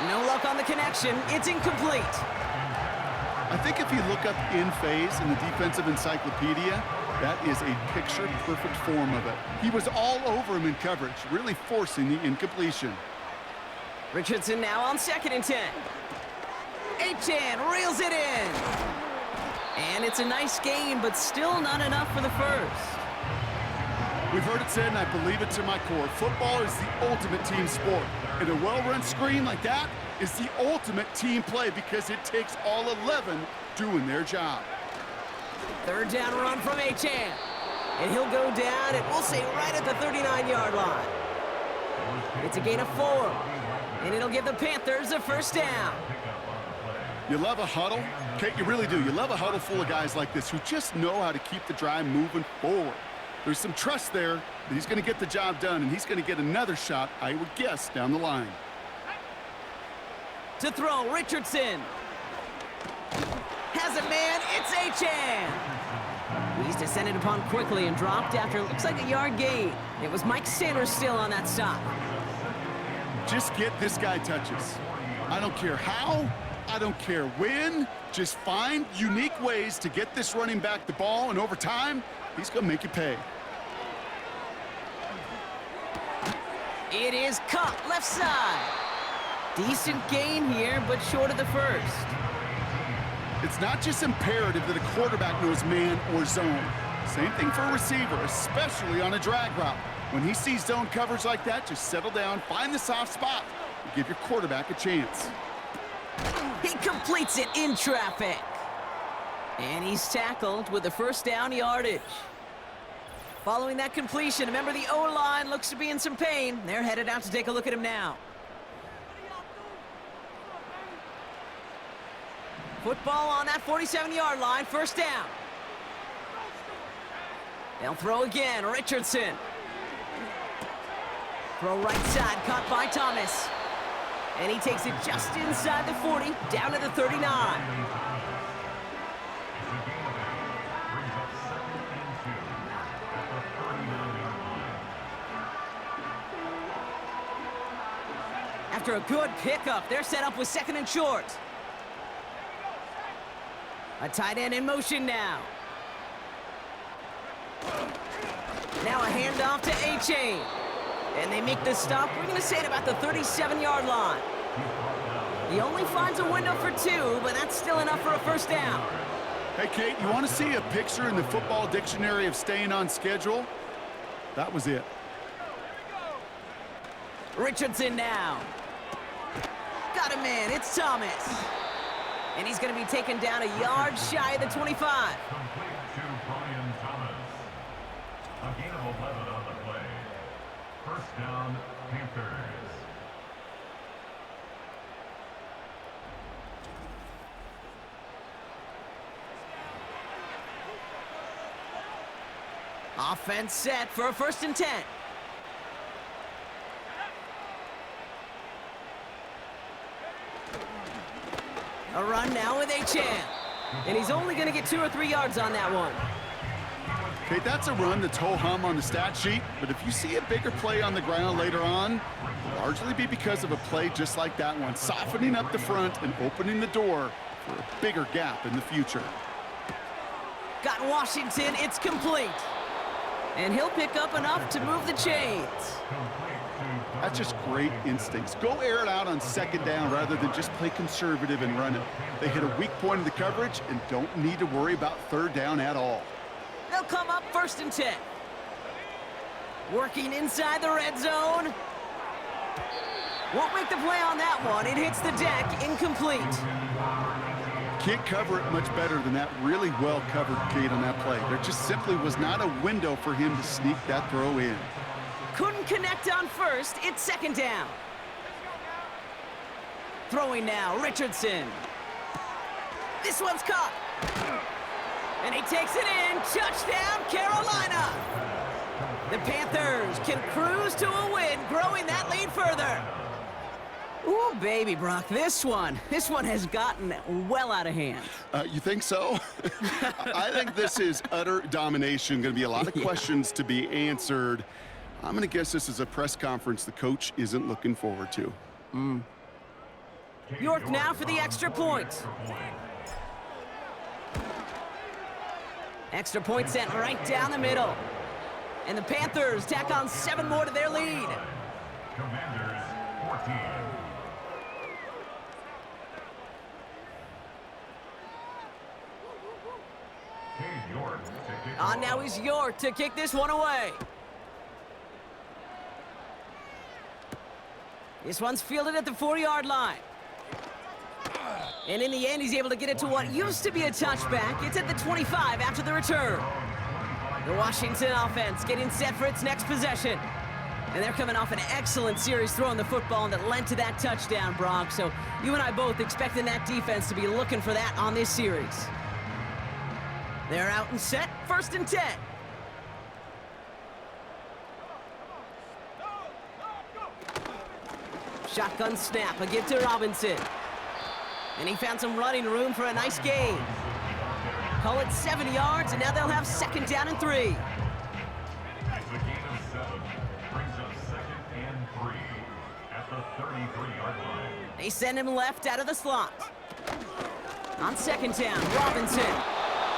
No luck on the connection. It's incomplete. I think if you look up in phase in the defensive encyclopedia, that is a picture-perfect form of it. He was all over him in coverage, really forcing the incompletion. Richardson now on 2nd and 10. Achane reels it in. And it's a nice game, but still not enough for the first. We've heard it said, and I believe it to my core, football is the ultimate team sport. And a well-run screen like that is the ultimate team play because it takes all 11 doing their job. 3rd down run from Achane. And he'll go down, and we'll say right at the 39-yard line. It's a gain of 4. And it'll give the Panthers a 1st down. You love a huddle? Kate, you really do. You love a huddle full of guys like this who just know how to keep the drive moving forward. There's some trust there that he's going to get the job done, and he's going to get another shot, I would guess, down the line. To throw, Richardson. Has a man, it's Achane. He's descended upon quickly and dropped after it looks like a yard gain. It was Mike Sanders still on that stop. Just get this guy touches. I don't care how, I don't care when. Just find unique ways to get this running back the ball, and over time, he's going to make you pay. It is caught left side. Decent gain here, but short of the first. It's not just imperative that a quarterback knows man or zone. Same thing for a receiver, especially on a drag route. When he sees zone coverage like that, just settle down, find the soft spot, and give your quarterback a chance. He completes it in traffic. And he's tackled with the 1st down yardage. Following that completion, remember the O-line looks to be in some pain. They're headed out to take a look at him now. Football on that 47-yard line, 1st down. They'll throw again, Richardson. Throw right side, caught by Thomas. And he takes it just inside the 40, down to the 39. After a good pickup, they're set up with 2nd and short. A tight end in motion now. Now a handoff to Achane. And they make the stop, we're going to say, at about the 37-yard line. He only finds a window for 2, but that's still enough for a 1st down. Hey, Kate, you want to see a picture in the football dictionary of staying on schedule? That was it. Richardson now. Got a man, it's Thomas. And he's going to be taken down a yard shy of the 25. Complete to Brian Thomas. A gain of 11 on the play. 1st down, Panthers. Offense set for a 1st and 10. A run now with Achane. And he's only going to get 2 or 3 yards on that one. Okay, that's a run that's ho-hum on the stat sheet, but if you see a bigger play on the ground later on, largely be because of a play just like that one, softening up the front and opening the door for a bigger gap in the future. Got Washington, it's complete. And he'll pick up enough to move the chains. That's just great instincts. Go air it out on 2nd down rather than just play conservative and run it. They hit a weak point in the coverage and don't need to worry about 3rd down at all. They'll come up 1st and 10. Working inside the red zone. Won't make the play on that one. It hits the deck, incomplete. Can't cover it much better than that really well covered Kate on that play. There just simply was not a window for him to sneak that throw in. Couldn't connect on 1st. It's 2nd down. Throwing now, Richardson. This one's caught. And he takes it in. Touchdown, Carolina. The Panthers can cruise to a win, growing that lead further. Ooh, baby, Brock, this one has gotten well out of hand. You think so? I think this is utter domination. Going to be a lot of questions to be answered. I'm going to guess this is a press conference the coach isn't looking forward to. York now for the extra point. Extra point sent right down the middle. And the Panthers tack on 7 more to their lead. Commanders 14. York to kick On now is York to kick this one away. This one's fielded at the 4-yard line. And in the end, he's able to get it to what used to be a touchback. It's at the 25 after the return. The Washington offense getting set for its next possession. And they're coming off an excellent series throwing the football that led to that touchdown, Brock. So you and I both expecting that defense to be looking for that on this series. They're out and set, 1st and 10. Shotgun snap, a give to Robinson. And he found some running room for a nice gain. Call it 7 yards, and now they'll have 2nd down and 3. It's a gain of 7. Brings up 2nd and 3 at the 33-yard line. They send him left out of the slot. On 2nd down, Robinson.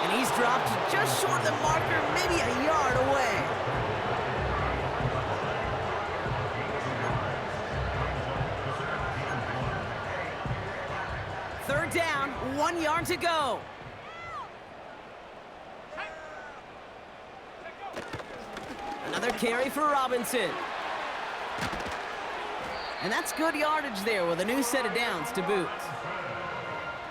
And he's dropped just short of the marker, maybe a yard away. Third down, 1 yard to go. Another carry for Robinson. And that's good yardage there with a new set of downs to boot.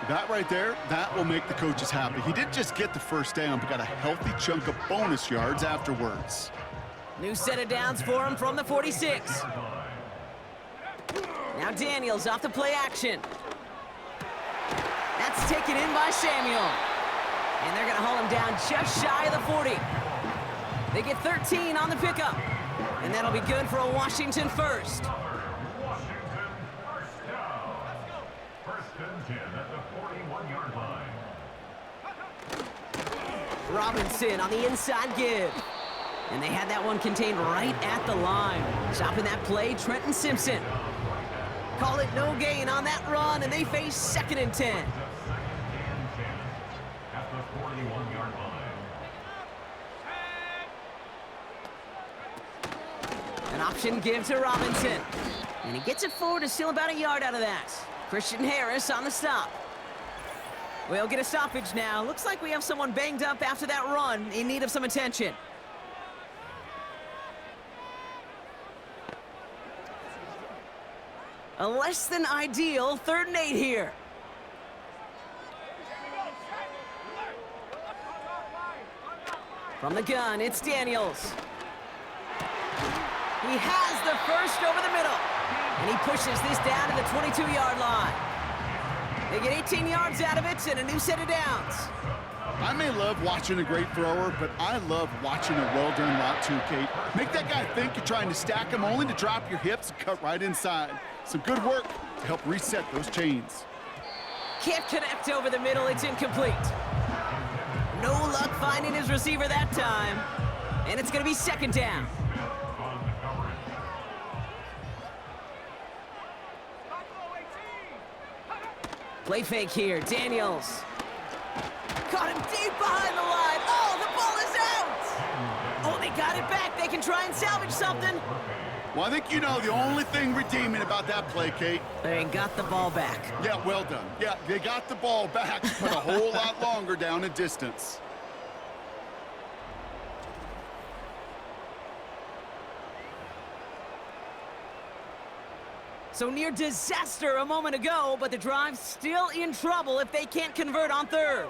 That right there, that will make the coaches happy. He didn't just get the 1st down, but got a healthy chunk of bonus yards afterwards. New set of downs for him from the 46. Now Daniels off the play action. That's taken in by Samuel. And they're going to haul him down just shy of the 40. They get 13 on the pickup. And that'll be good for a Washington first. Washington first down. 1st and 10 at the 41-yard line. Robinson on the inside give. And they had that one contained right at the line. Stopping that play, Trenton Simpson. Call it no gain on that run, and they face 2nd and 10. At the 41-yard line. An option give to Robinson. And he gets it forward to steal about a yard out of that. Christian Harris on the stop. We'll get a stoppage now. Looks like we have someone banged up after that run in need of some attention. A less than ideal 3rd and 8 here. From the gun, it's Daniels. He has the first over the middle. And he pushes this down to the 22-yard line. They get 18 yards out of it and a new set of downs. I may love watching a great thrower, but I love watching a well-done route too, Kate. Make that guy think you're trying to stack him only to drop your hips and cut right inside. Some good work to help reset those chains. Can't connect over the middle, it's incomplete. No luck finding his receiver that time. And it's going to be 2nd down. Play fake here, Daniels. Caught him deep behind the line. Oh, the ball is out! Oh, they got it back. They can try and salvage something. Well, I think you know the only thing redeeming about that play, Kate. They got the ball back. Yeah, well done. Yeah, they got the ball back, but a whole lot longer down in distance. So near disaster a moment ago, but the drive's still in trouble if they can't convert on 3rd.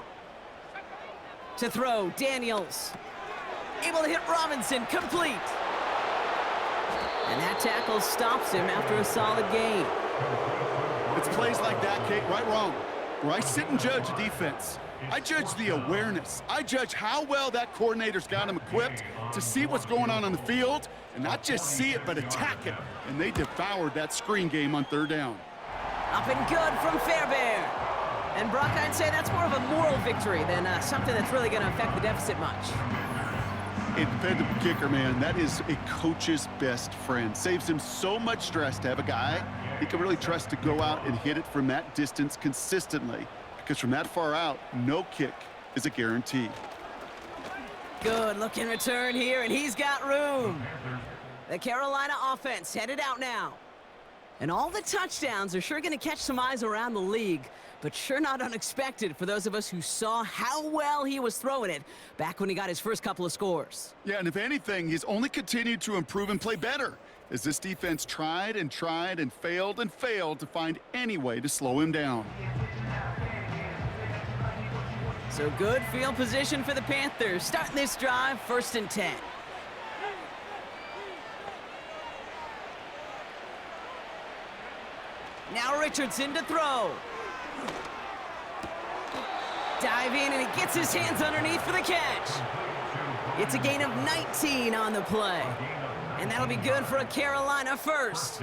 To throw, Daniels. Able to hit Robinson, complete. And that tackle stops him after a solid gain. It's plays like that, Kate, right wrong. Where I sit and judge a defense. I judge the awareness. I judge how well that coordinator's got him equipped to see what's going on the field, and not just see it, but attack it. And they devoured that screen game on 3rd down. Up and good from Fairbairn. And Brock, I'd say that's more of a moral victory than something that's really going to affect the deficit much. A dependable kicker, man, that is a coach's best friend. Saves him so much stress to have a guy he can really trust to go out and hit it from that distance consistently, because from that far out, no kick is a guarantee. Good looking return here, and he's got room. The Carolina offense headed out now. And all the touchdowns are sure going to catch some eyes around the league, but sure not unexpected for those of us who saw how well he was throwing it back when he got his first couple of scores. Yeah, and if anything, he's only continued to improve and play better, as this defense tried and failed to find any way to slow him down. So good field position for the Panthers, starting this drive, 1st and 10. Now Richardson to throw. Dive in, and he gets his hands underneath for the catch. It's a gain of 19 on the play. And that'll be good for a Carolina first.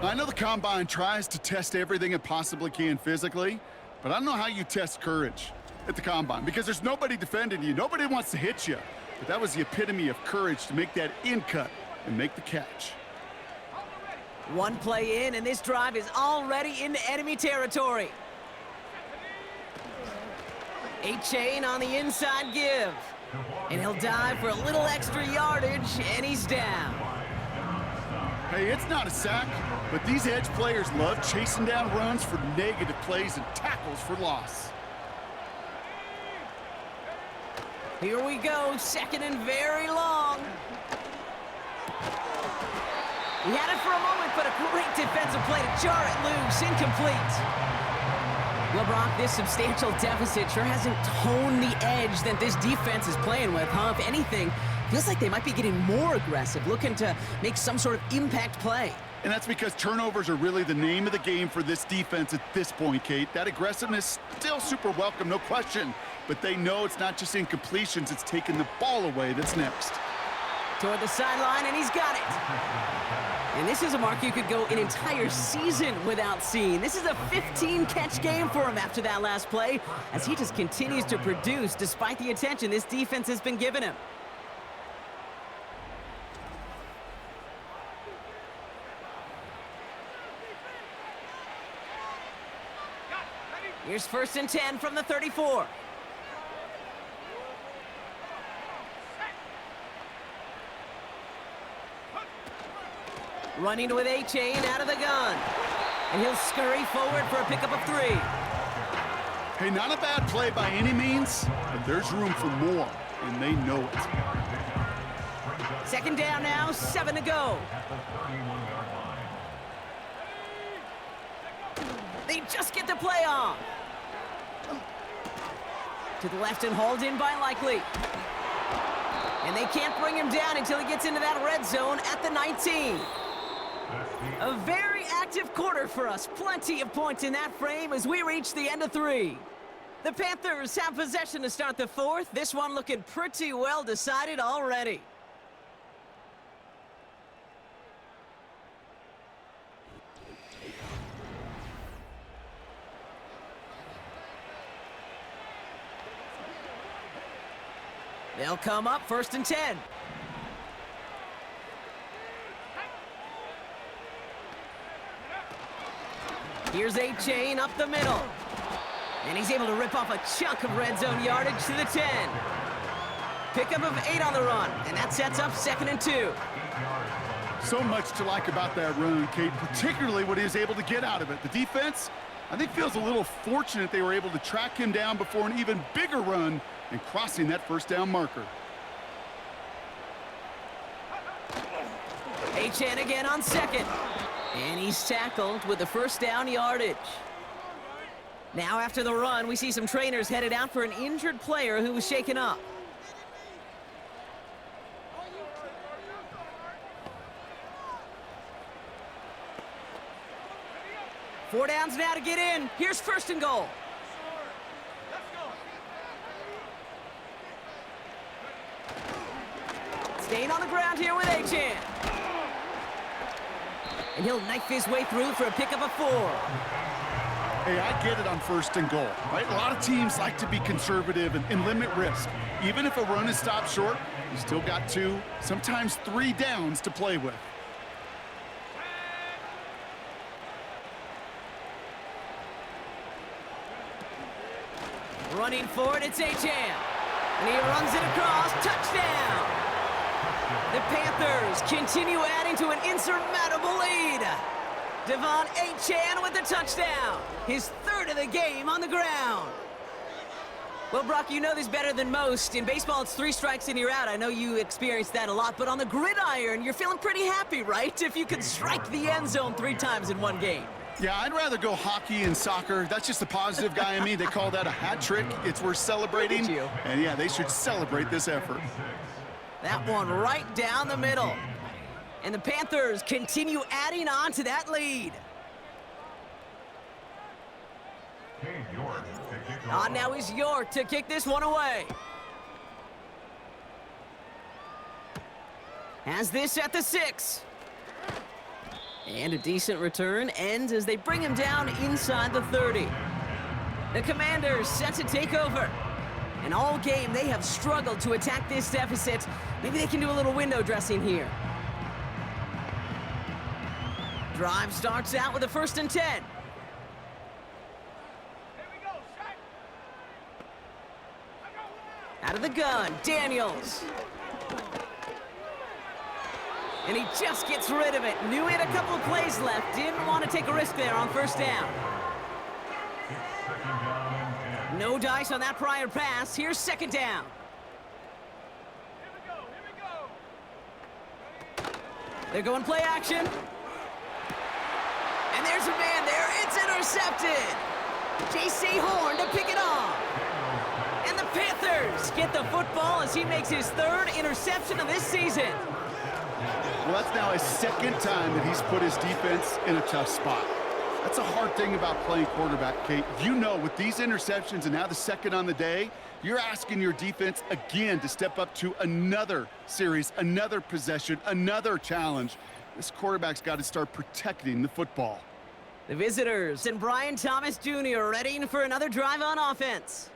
I know the Combine tries to test everything it possibly can physically, but I don't know how you test courage at the Combine, because there's nobody defending you. Nobody wants to hit you. But that was the epitome of courage to make that in cut and make the catch. One play in, and this drive is already into enemy territory. A-Chain on the inside give. And he'll dive for a little extra yardage, and he's down. Hey, it's not a sack, but these edge players love chasing down runs for negative plays and tackles for loss. Here we go, 2nd and very long. He had it for a moment, but a great defensive play to jar it loose, incomplete. Well, Brock, this substantial deficit sure hasn't toned the edge that this defense is playing with, huh? If anything, feels like they might be getting more aggressive, looking to make some sort of impact play. And that's because turnovers are really the name of the game for this defense at this point, Kate. That aggressiveness still super welcome, no question. But they know it's not just incompletions, it's taking the ball away that's next. Toward the sideline, and he's got it. And this is a mark you could go an entire season without seeing. This is a 15-catch game for him after that last play, as he just continues to produce despite the attention this defense has been giving him. Here's 1st and 10 from the 34. Running with A-Chain out of the gun. And he'll scurry forward for a pickup of 3. Hey, not a bad play by any means, but there's room for more, and they know it. 2nd down now, 7 to go. They just get the play off. To the left and hauled in by Likely. And they can't bring him down until he gets into that red zone at the 19. A very active quarter for us. Plenty of points in that frame as we reach the end of 3. The Panthers have possession to start the 4th. This one looking pretty well decided already. They'll come up 1st and 10. Here's A-Chain up the middle. And he's able to rip off a chunk of red zone yardage to the 10. Pickup of 8 on the run, and that sets up 2nd and 2. So much to like about that run, Kate, particularly what he was able to get out of it. The defense, I think, feels a little fortunate they were able to track him down before an even bigger run and crossing that 1st down marker. A-Chain again on 2nd. And he's tackled with the 1st down yardage. Now after the run, we see some trainers headed out for an injured player who was shaken up. Four downs now to get in. Here's 1st and goal. Staying on the ground here with A-Chain. And he'll knife his way through for a pickup of 4. Hey, I get it on 1st and goal, right? A lot of teams like to be conservative and limit risk. Even if a run is stopped short, you still got 2, sometimes 3 downs to play with. Running for it, it's Achane. And he runs it across. Touchdown! The Panthers continue adding to an insurmountable lead. Devon Achane with the touchdown. His third of the game on the ground. Well, Brock, you know this better than most. In baseball, it's 3 strikes and you're out. I know you experienced that a lot, but on the gridiron, you're feeling pretty happy, right? If you could strike the end zone 3 times in one game. Yeah, I'd rather go hockey and soccer. That's just the positive guy in me. They call that a hat trick. It's worth celebrating. Look at you. And yeah, they should celebrate this effort. That one right down the middle. And the Panthers continue adding on to that lead. On now is York to kick this one away. Has this at the 6. And a decent return ends as they bring him down inside the 30. The Commanders set to take over. And all game, they have struggled to attack this deficit. Maybe they can do a little window dressing here. Drive starts out with a 1st and 10. Out of the gun, Daniels. And he just gets rid of it. Knew he had a couple of plays left. Didn't want to take a risk there on 1st down. No dice on that prior pass. Here's 2nd down. They're going play action. And there's a man there. It's intercepted. J.C. Horn to pick it off. And the Panthers get the football as he makes his 3rd interception of this season. Well, that's now his 2nd time that he's put his defense in a tough spot. That's a hard thing about playing quarterback, Kate. You know, with these interceptions and now the 2nd on the day, you're asking your defense again to step up to another series, another possession, another challenge. This quarterback's got to start protecting the football. The visitors and Brian Thomas Jr. readying for another drive on offense.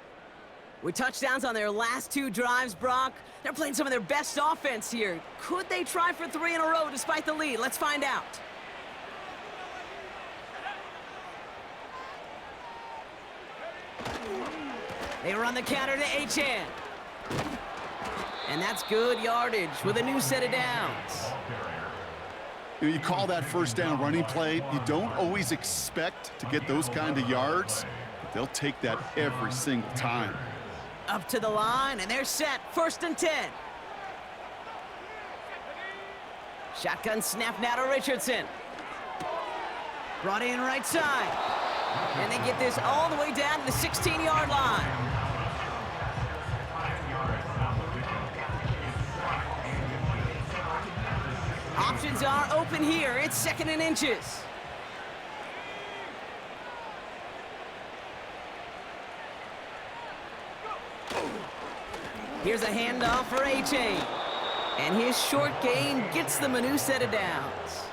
With touchdowns on their last 2 drives, Brock, they're playing some of their best offense here. Could they try for 3 in a row despite the lead? Let's find out. They run the counter to Achane. And that's good yardage with a new set of downs. You call that 1st down running play. You don't always expect to get those kind of yards, but they'll take that every single time. Up to the line, and they're set. 1st and 10. Shotgun snap now to Richardson. Brought in right side. And they get this all the way down to the 16-yard line. Options are open here. It's 2nd and inches. Here's a handoff for Achane. And his short gain gets them a new set of downs.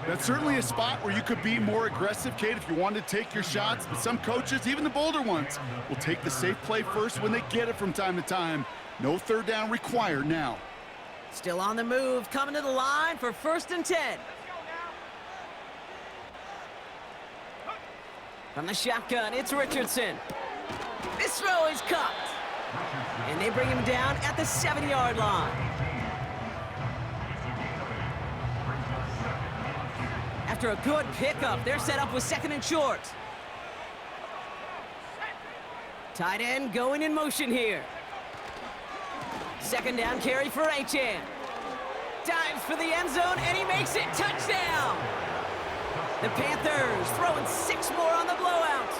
That's certainly a spot where you could be more aggressive, Kate, if you wanted to take your shots. But some coaches, even the bolder ones, will take the safe play first when they get it from time to time. No 3rd down required now. Still on the move, coming to the line for 1st and 10. From the shotgun, it's Richardson. This throw is caught. And they bring him down at the 7-yard line. After a good pickup, they're set up with 2nd and short. Tight end going in motion here. 2nd down carry for Achane. Dives for the end zone, and he makes it. Touchdown! The Panthers throwing 6 more on the blowout.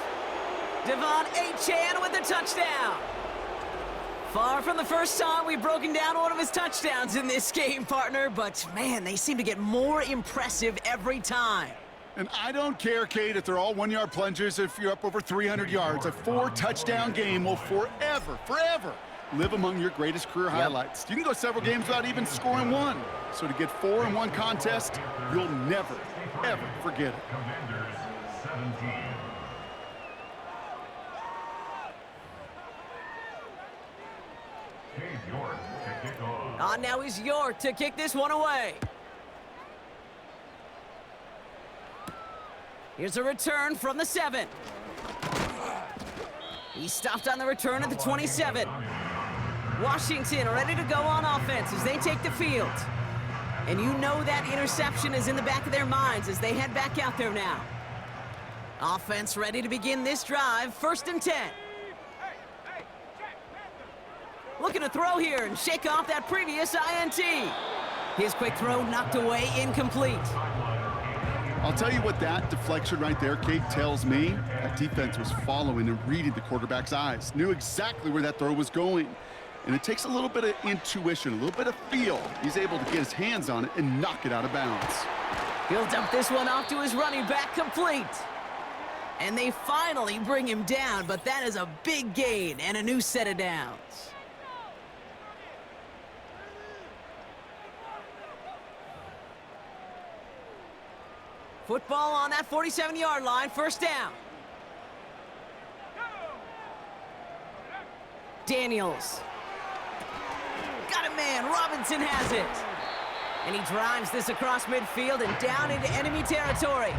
Devon Achane with the touchdown. Far from the first time we've broken down one of his touchdowns in this game, partner, but man, they seem to get more impressive every time. And I don't care, Kate, if they're all 1-yard plungers, if you're up over 300 yards. A 4-touchdown game will forever live among your greatest career highlights. You can go several games without even scoring 1. So to get 4 in one contest, you'll never, ever forget it. Commanders 17. York to kick off. On now is York to kick this one away. Here's a return from the 7. He's stopped on the return at the 27. Washington ready to go on offense as they take the field. And you know that interception is in the back of their minds as they head back out there now. Offense ready to begin this drive, 1st and 10. Looking to throw here and shake off that previous INT. His quick throw knocked away, incomplete. I'll tell you what that deflection right there, Kate, tells me. That defense was following and reading the quarterback's eyes, knew exactly where that throw was going. And it takes a little bit of intuition, a little bit of feel. He's able to get his hands on it and knock it out of bounds. He'll dump this one off to his running back, complete. And they finally bring him down, but that is a big gain and a new set of downs. Football on that 47-yard line, 1st down. Daniels. Got a man, Robinson has it. And he drives this across midfield and down into enemy territory.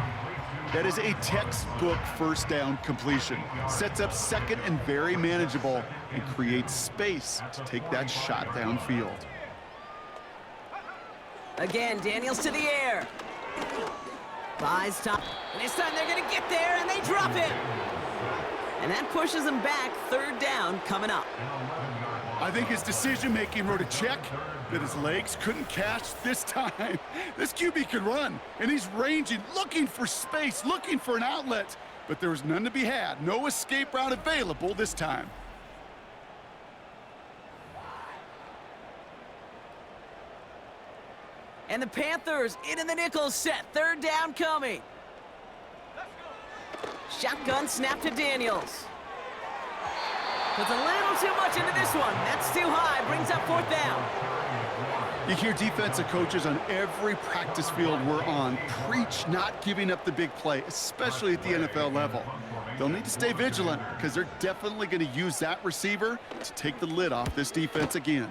That is a textbook 1st down completion. Sets up 2nd and very manageable and creates space to take that shot downfield. Again, Daniels to the air. Buys time. And this time they're going to get there, and they drop him. And that pushes them back, 3rd down coming up. I think his decision-making wrote a check that his legs couldn't catch this time. This QB can run, and he's ranging, looking for space, looking for an outlet. But there was none to be had. No escape route available this time. And the Panthers into the nickel set. 3rd down coming. Shotgun snap to Daniels. Puts a little too much into this one. That's too high. Brings up 4th down. You hear defensive coaches on every practice field we're on preach not giving up the big play, especially at the NFL level. They'll need to stay vigilant because they're definitely going to use that receiver to take the lid off this defense again.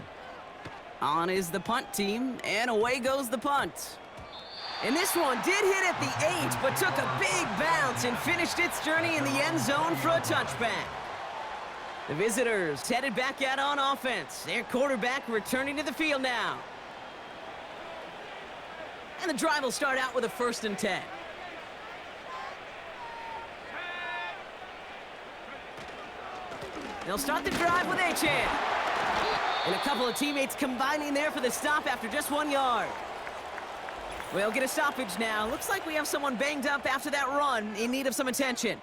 On is the punt team, and away goes the punt. And this one did hit at the 8, but took a big bounce and finished its journey in the end zone for a touchback. The visitors headed back out on offense. Their quarterback returning to the field now. And the drive will start out with a 1st and 10. They'll start the drive with Achane. And a couple of teammates combining there for the stop after just 1 yard. We'll get a stoppage now. Looks like we have someone banged up after that run in need of some attention.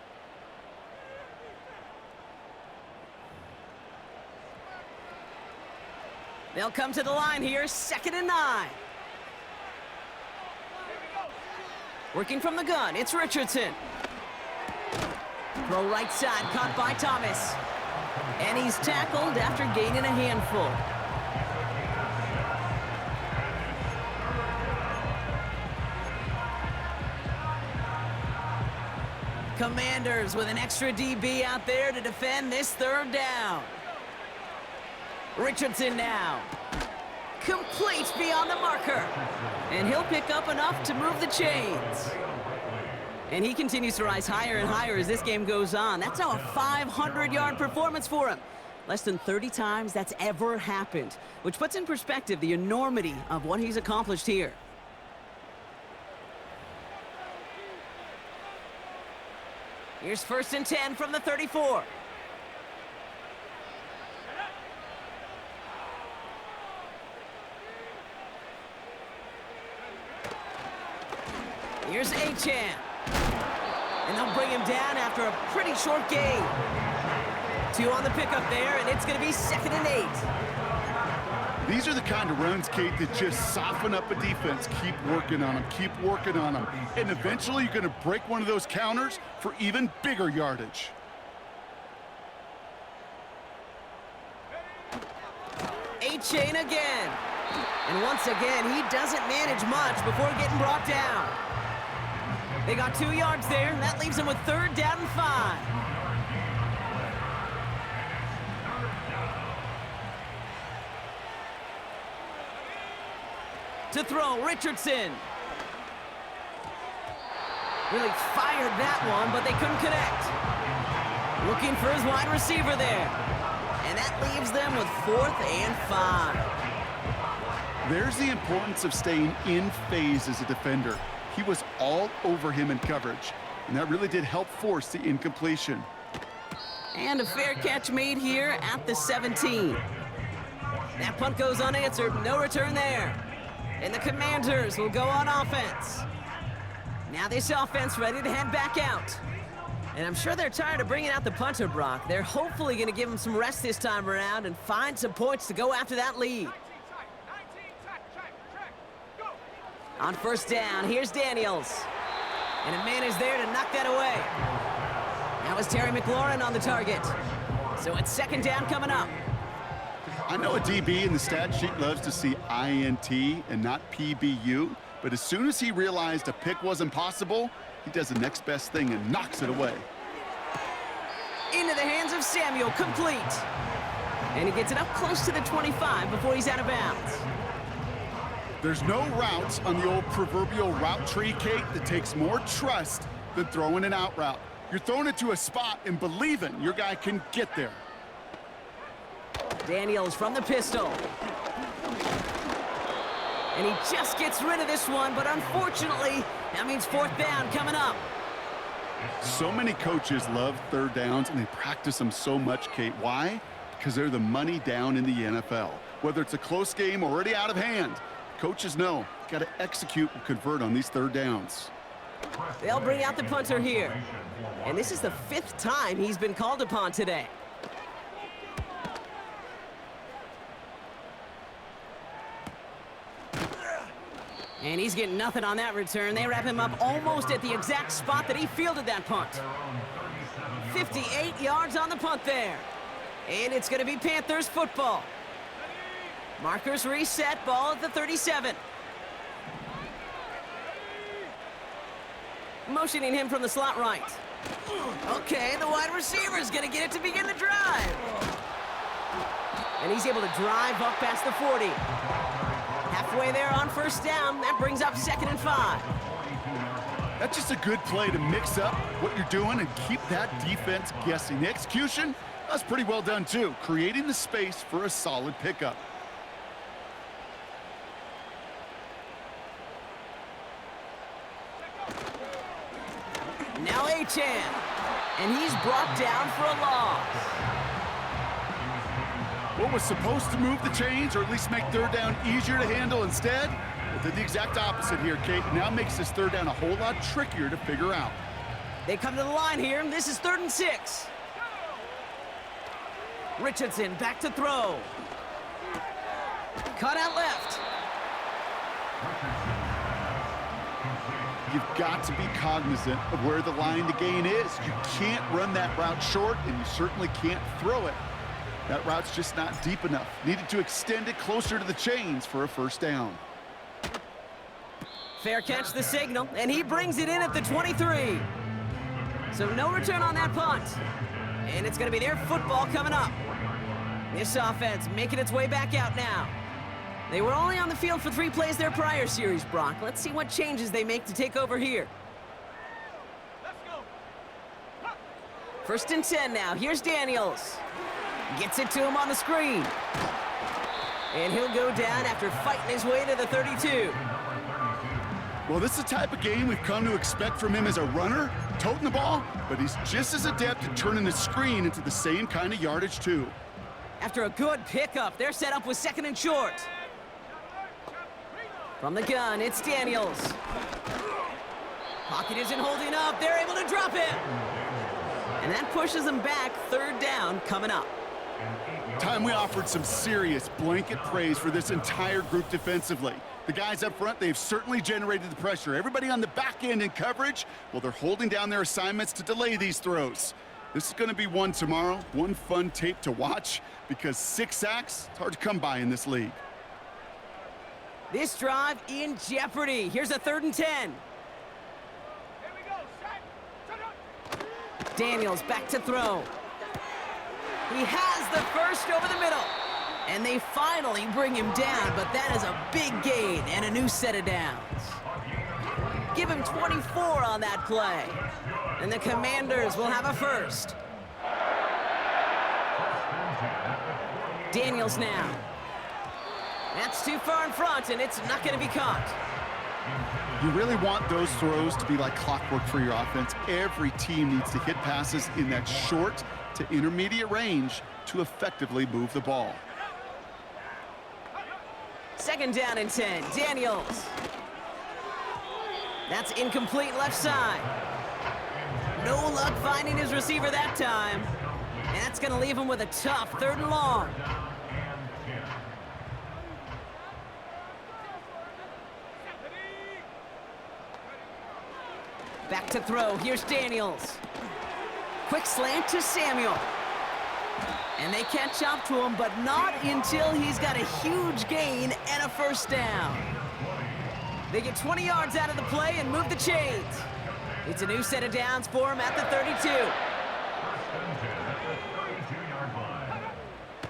They'll come to the line here, 2nd and 9. Working from the gun, it's Richardson. Throw right side, caught by Thomas. And he's tackled after gaining a handful. Commanders with an extra DB out there to defend this 3rd down. Richardson now. Complete beyond the marker. And he'll pick up enough to move the chains. And he continues to rise higher and higher as this game goes on. That's now a 500-yard performance for him. Less than 30 times that's ever happened, which puts in perspective the enormity of what he's accomplished here. Here's 1st and 10 from the 34. Here's Achane. And they'll bring him down after a pretty short gain. 2 on the pickup there, and it's going to be 2nd and 8. These are the kind of runs, Kate, that just soften up a defense. Keep working on them, keep working on them. And eventually you're going to break one of those counters for even bigger yardage. Achane again. And once again, he doesn't manage much before getting brought down. They got 2 yards there, and that leaves them with 3rd down and 5. To throw, Richardson. Really fired that one, but they couldn't connect. Looking for his wide receiver there. And that leaves them with 4th and 5. There's the importance of staying in phase as a defender. He was all over him in coverage, and that really did help force the incompletion. And a fair catch made here at the 17. That punt goes unanswered, no return there. And the Commanders will go on offense. Now this offense ready to head back out. And I'm sure they're tired of bringing out the punter, Brock. They're hopefully going to give him some rest this time around and find some points to go after that lead. On 1st down, here's Daniels. And a man is there to knock that away. That was Terry McLaurin on the target. So it's 2nd down coming up. I know a DB in the stat sheet loves to see INT and not PBU, but as soon as he realized a pick wasn't possible, he does the next best thing and knocks it away. Into the hands of Samuel, complete. And he gets it up close to the 25 before he's out of bounds. There's no routes on the old proverbial route tree, Kate, that takes more trust than throwing an out route. You're throwing it to a spot and believing your guy can get there. Daniels from the pistol. And he just gets rid of this one, but unfortunately, that means 4th down coming up. So many coaches love 3rd downs, and they practice them so much, Kate. Why? Because they're the money down in the NFL. Whether it's a close game or already out of hand, coaches know got to execute and convert on these 3rd downs. They'll bring out the punter here. And this is the 5th time he's been called upon today. And he's getting nothing on that return. They wrap him up almost at the exact spot that he fielded that punt. 58 yards on the punt there. And it's going to be Panthers football. Markers reset, ball at the 37. Motioning him from the slot right. Okay, the wide receiver is going to get it to begin the drive. And he's able to drive up past the 40. Halfway there on 1st down, that brings up 2nd and 5. That's just a good play to mix up what you're doing and keep that defense guessing. The execution, that's pretty well done too, creating the space for a solid pickup. Now Achan, and he's brought down for a loss. What was supposed to move the chains, or at least make 3rd down easier to handle instead, it did the exact opposite here, Kate. Now makes this 3rd down a whole lot trickier to figure out. They come to the line here, and this is 3rd and 6. Richardson back to throw. Cut out left. You've got to be cognizant of where the line to gain is. You can't run that route short, and you certainly can't throw it. That route's just not deep enough. Needed to extend it closer to the chains for a 1st down. Fair catch the signal, and he brings it in at the 23. So no return on that punt. And it's going to be their football coming up. This offense making its way back out now. They were only on the field for 3 plays their prior series, Brock. Let's see what changes they make to take over here. 1st and 10 now. Here's Daniels. Gets it to him on the screen. And he'll go down after fighting his way to the 32. Well, this is the type of game we've come to expect from him as a runner, toting the ball, but he's just as adept at turning the screen into the same kind of yardage, too. After a good pickup, they're set up with 2nd and short. From the gun, it's Daniels. Pocket isn't holding up. They're able to drop it. And that pushes them back. 3rd down coming up. Time we offered some serious blanket praise for this entire group defensively. The guys up front, they've certainly generated the pressure. Everybody on the back end in coverage, well, they're holding down their assignments to delay these throws. This is going to be one tomorrow, one fun tape to watch, because 6 sacks, it's hard to come by in this league. This drive in jeopardy. Here's a 3rd and 10. Daniels back to throw. He has the first over the middle. And they finally bring him down, but that is a big gain and a new set of downs. Give him 24 on that play. And the Commanders will have a first. Daniels now. That's too far in front, and it's not going to be caught. You really want those throws to be like clockwork for your offense. Every team needs to hit passes in that short to intermediate range to effectively move the ball. 2nd down and 10. Daniels. That's incomplete left side. No luck finding his receiver that time. And that's going to leave him with a tough 3rd and long. Back to throw. Here's Daniels. Quick slant to Samuel. And they catch up to him, but not until he's got a huge gain and a 1st down. They get 20 yards out of the play and move the chains. It's a new set of downs for him at the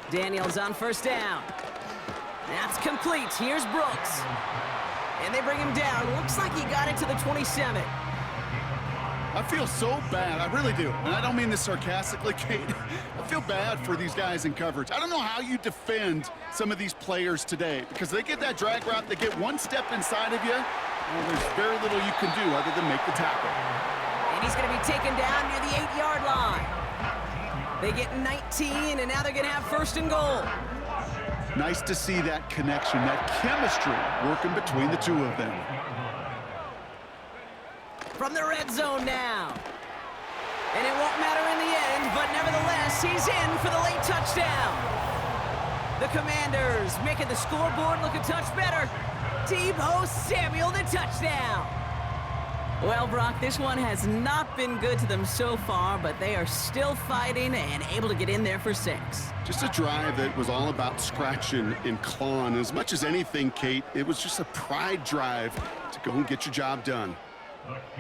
32. Daniels on 1st down. That's complete. Here's Brooks. And they bring him down. Looks like he got it to the 27. I feel so bad, I really do. And I don't mean this sarcastically, Kate. I feel bad for these guys in coverage. I don't know how you defend some of these players today because they get that drag route, they get one step inside of you, and there's very little you can do other than make the tackle. And he's going to be taken down near the 8-yard line. They get 19, and now they're going to have 1st and goal. Nice to see that connection, that chemistry working between the two of them. From the red zone now. And it won't matter in the end, but nevertheless, he's in for the late touchdown. The Commanders making the scoreboard look a touch better. Deebo Samuel, the touchdown. Well, Brock, this one has not been good to them so far, but they are still fighting and able to get in there for 6. Just a drive that was all about scratching and clawing. As much as anything, Kate, it was just a pride drive to go and get your job done.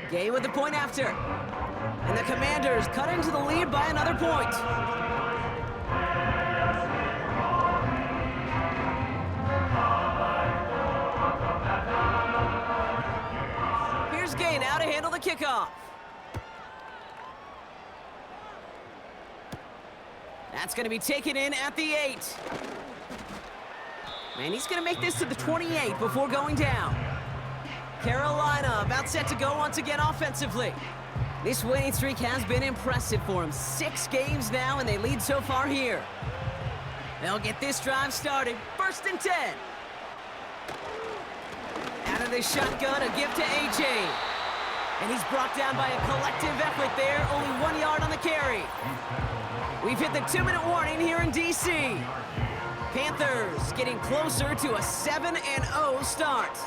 Gay with the point after. And the Commanders cut into the lead by another point. Here's Gay now to handle the kickoff. That's going to be taken in at the 8. And he's going to make this to the 28 before going down. Carolina about set to go once again offensively. This winning streak has been impressive for him. 6 games now, and they lead so far here. They'll get this drive started. 1st and 10. Out of the shotgun, a gift to A.J. And he's brought down by a collective effort there. Only 1 yard on the carry. We've hit the 2-minute warning here in D.C. Panthers getting closer to a 7-0 start.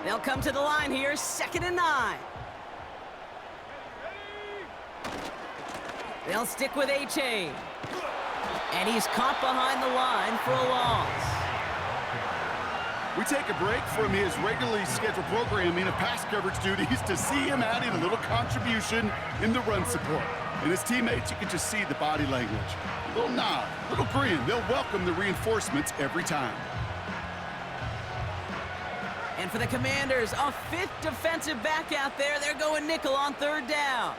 They'll come to the line here, 2nd and 9. They'll stick with A-Chain. And he's caught behind the line for a loss. We take a break from his regularly scheduled programming of pass coverage duties to see him adding a little contribution in the run support. And his teammates, you can just see the body language. A little nod, a little grin. They'll welcome the reinforcements every time. And for the Commanders, a 5th defensive back out there. They're going nickel on 3rd down.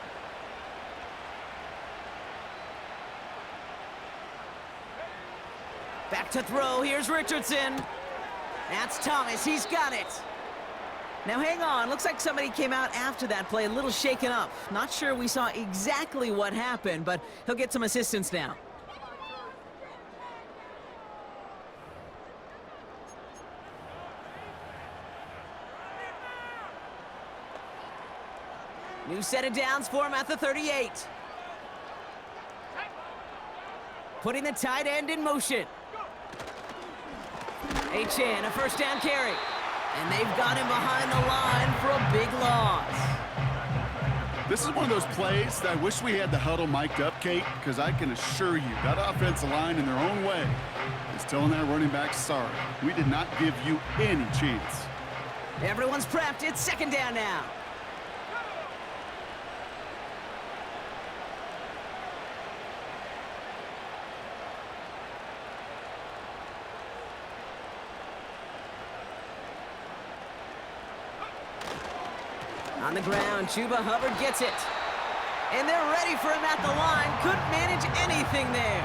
Back to throw. Here's Richardson. That's Thomas. He's got it. Now, hang on. Looks like somebody came out after that play a little shaken up. Not sure we saw exactly what happened, but he'll get some assistance now. New set of downs for him at the 38. Putting the tight end in motion. H.N., a 1st down carry. And they've got him behind the line for a big loss. This is one of those plays that I wish we had the huddle mic'd up, Kate, because I can assure you that offensive line in their own way is telling that running back, sorry, we did not give you any chance. Everyone's prepped. It's 2nd down now. On the ground, Chuba Hubbard gets it. And they're ready for him at the line. Couldn't manage anything there.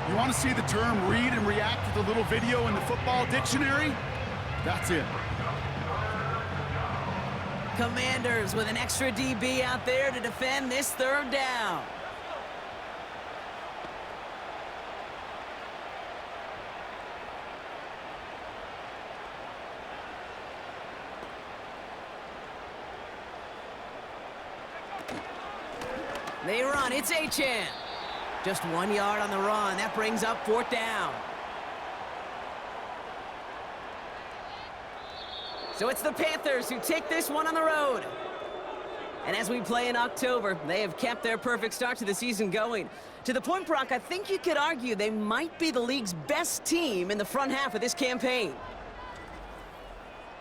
You want to see the term read and react with a little video in the football dictionary? That's it. Commanders with an extra DB out there to defend this third down. They run, it's Achane. Just 1 yard on the run. That brings up fourth down. So it's the Panthers who take this one on the road. And as we play in October, they have kept their perfect start to the season going. To the point, Brock, I think you could argue they might be the league's best team in the front half of this campaign.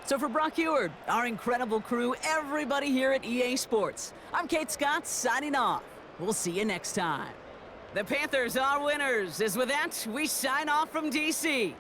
So for Brock Eward, our incredible crew, everybody here at EA Sports, I'm Kate Scott signing off. We'll see you next time. The Panthers are winners. As with that, we sign off from DC.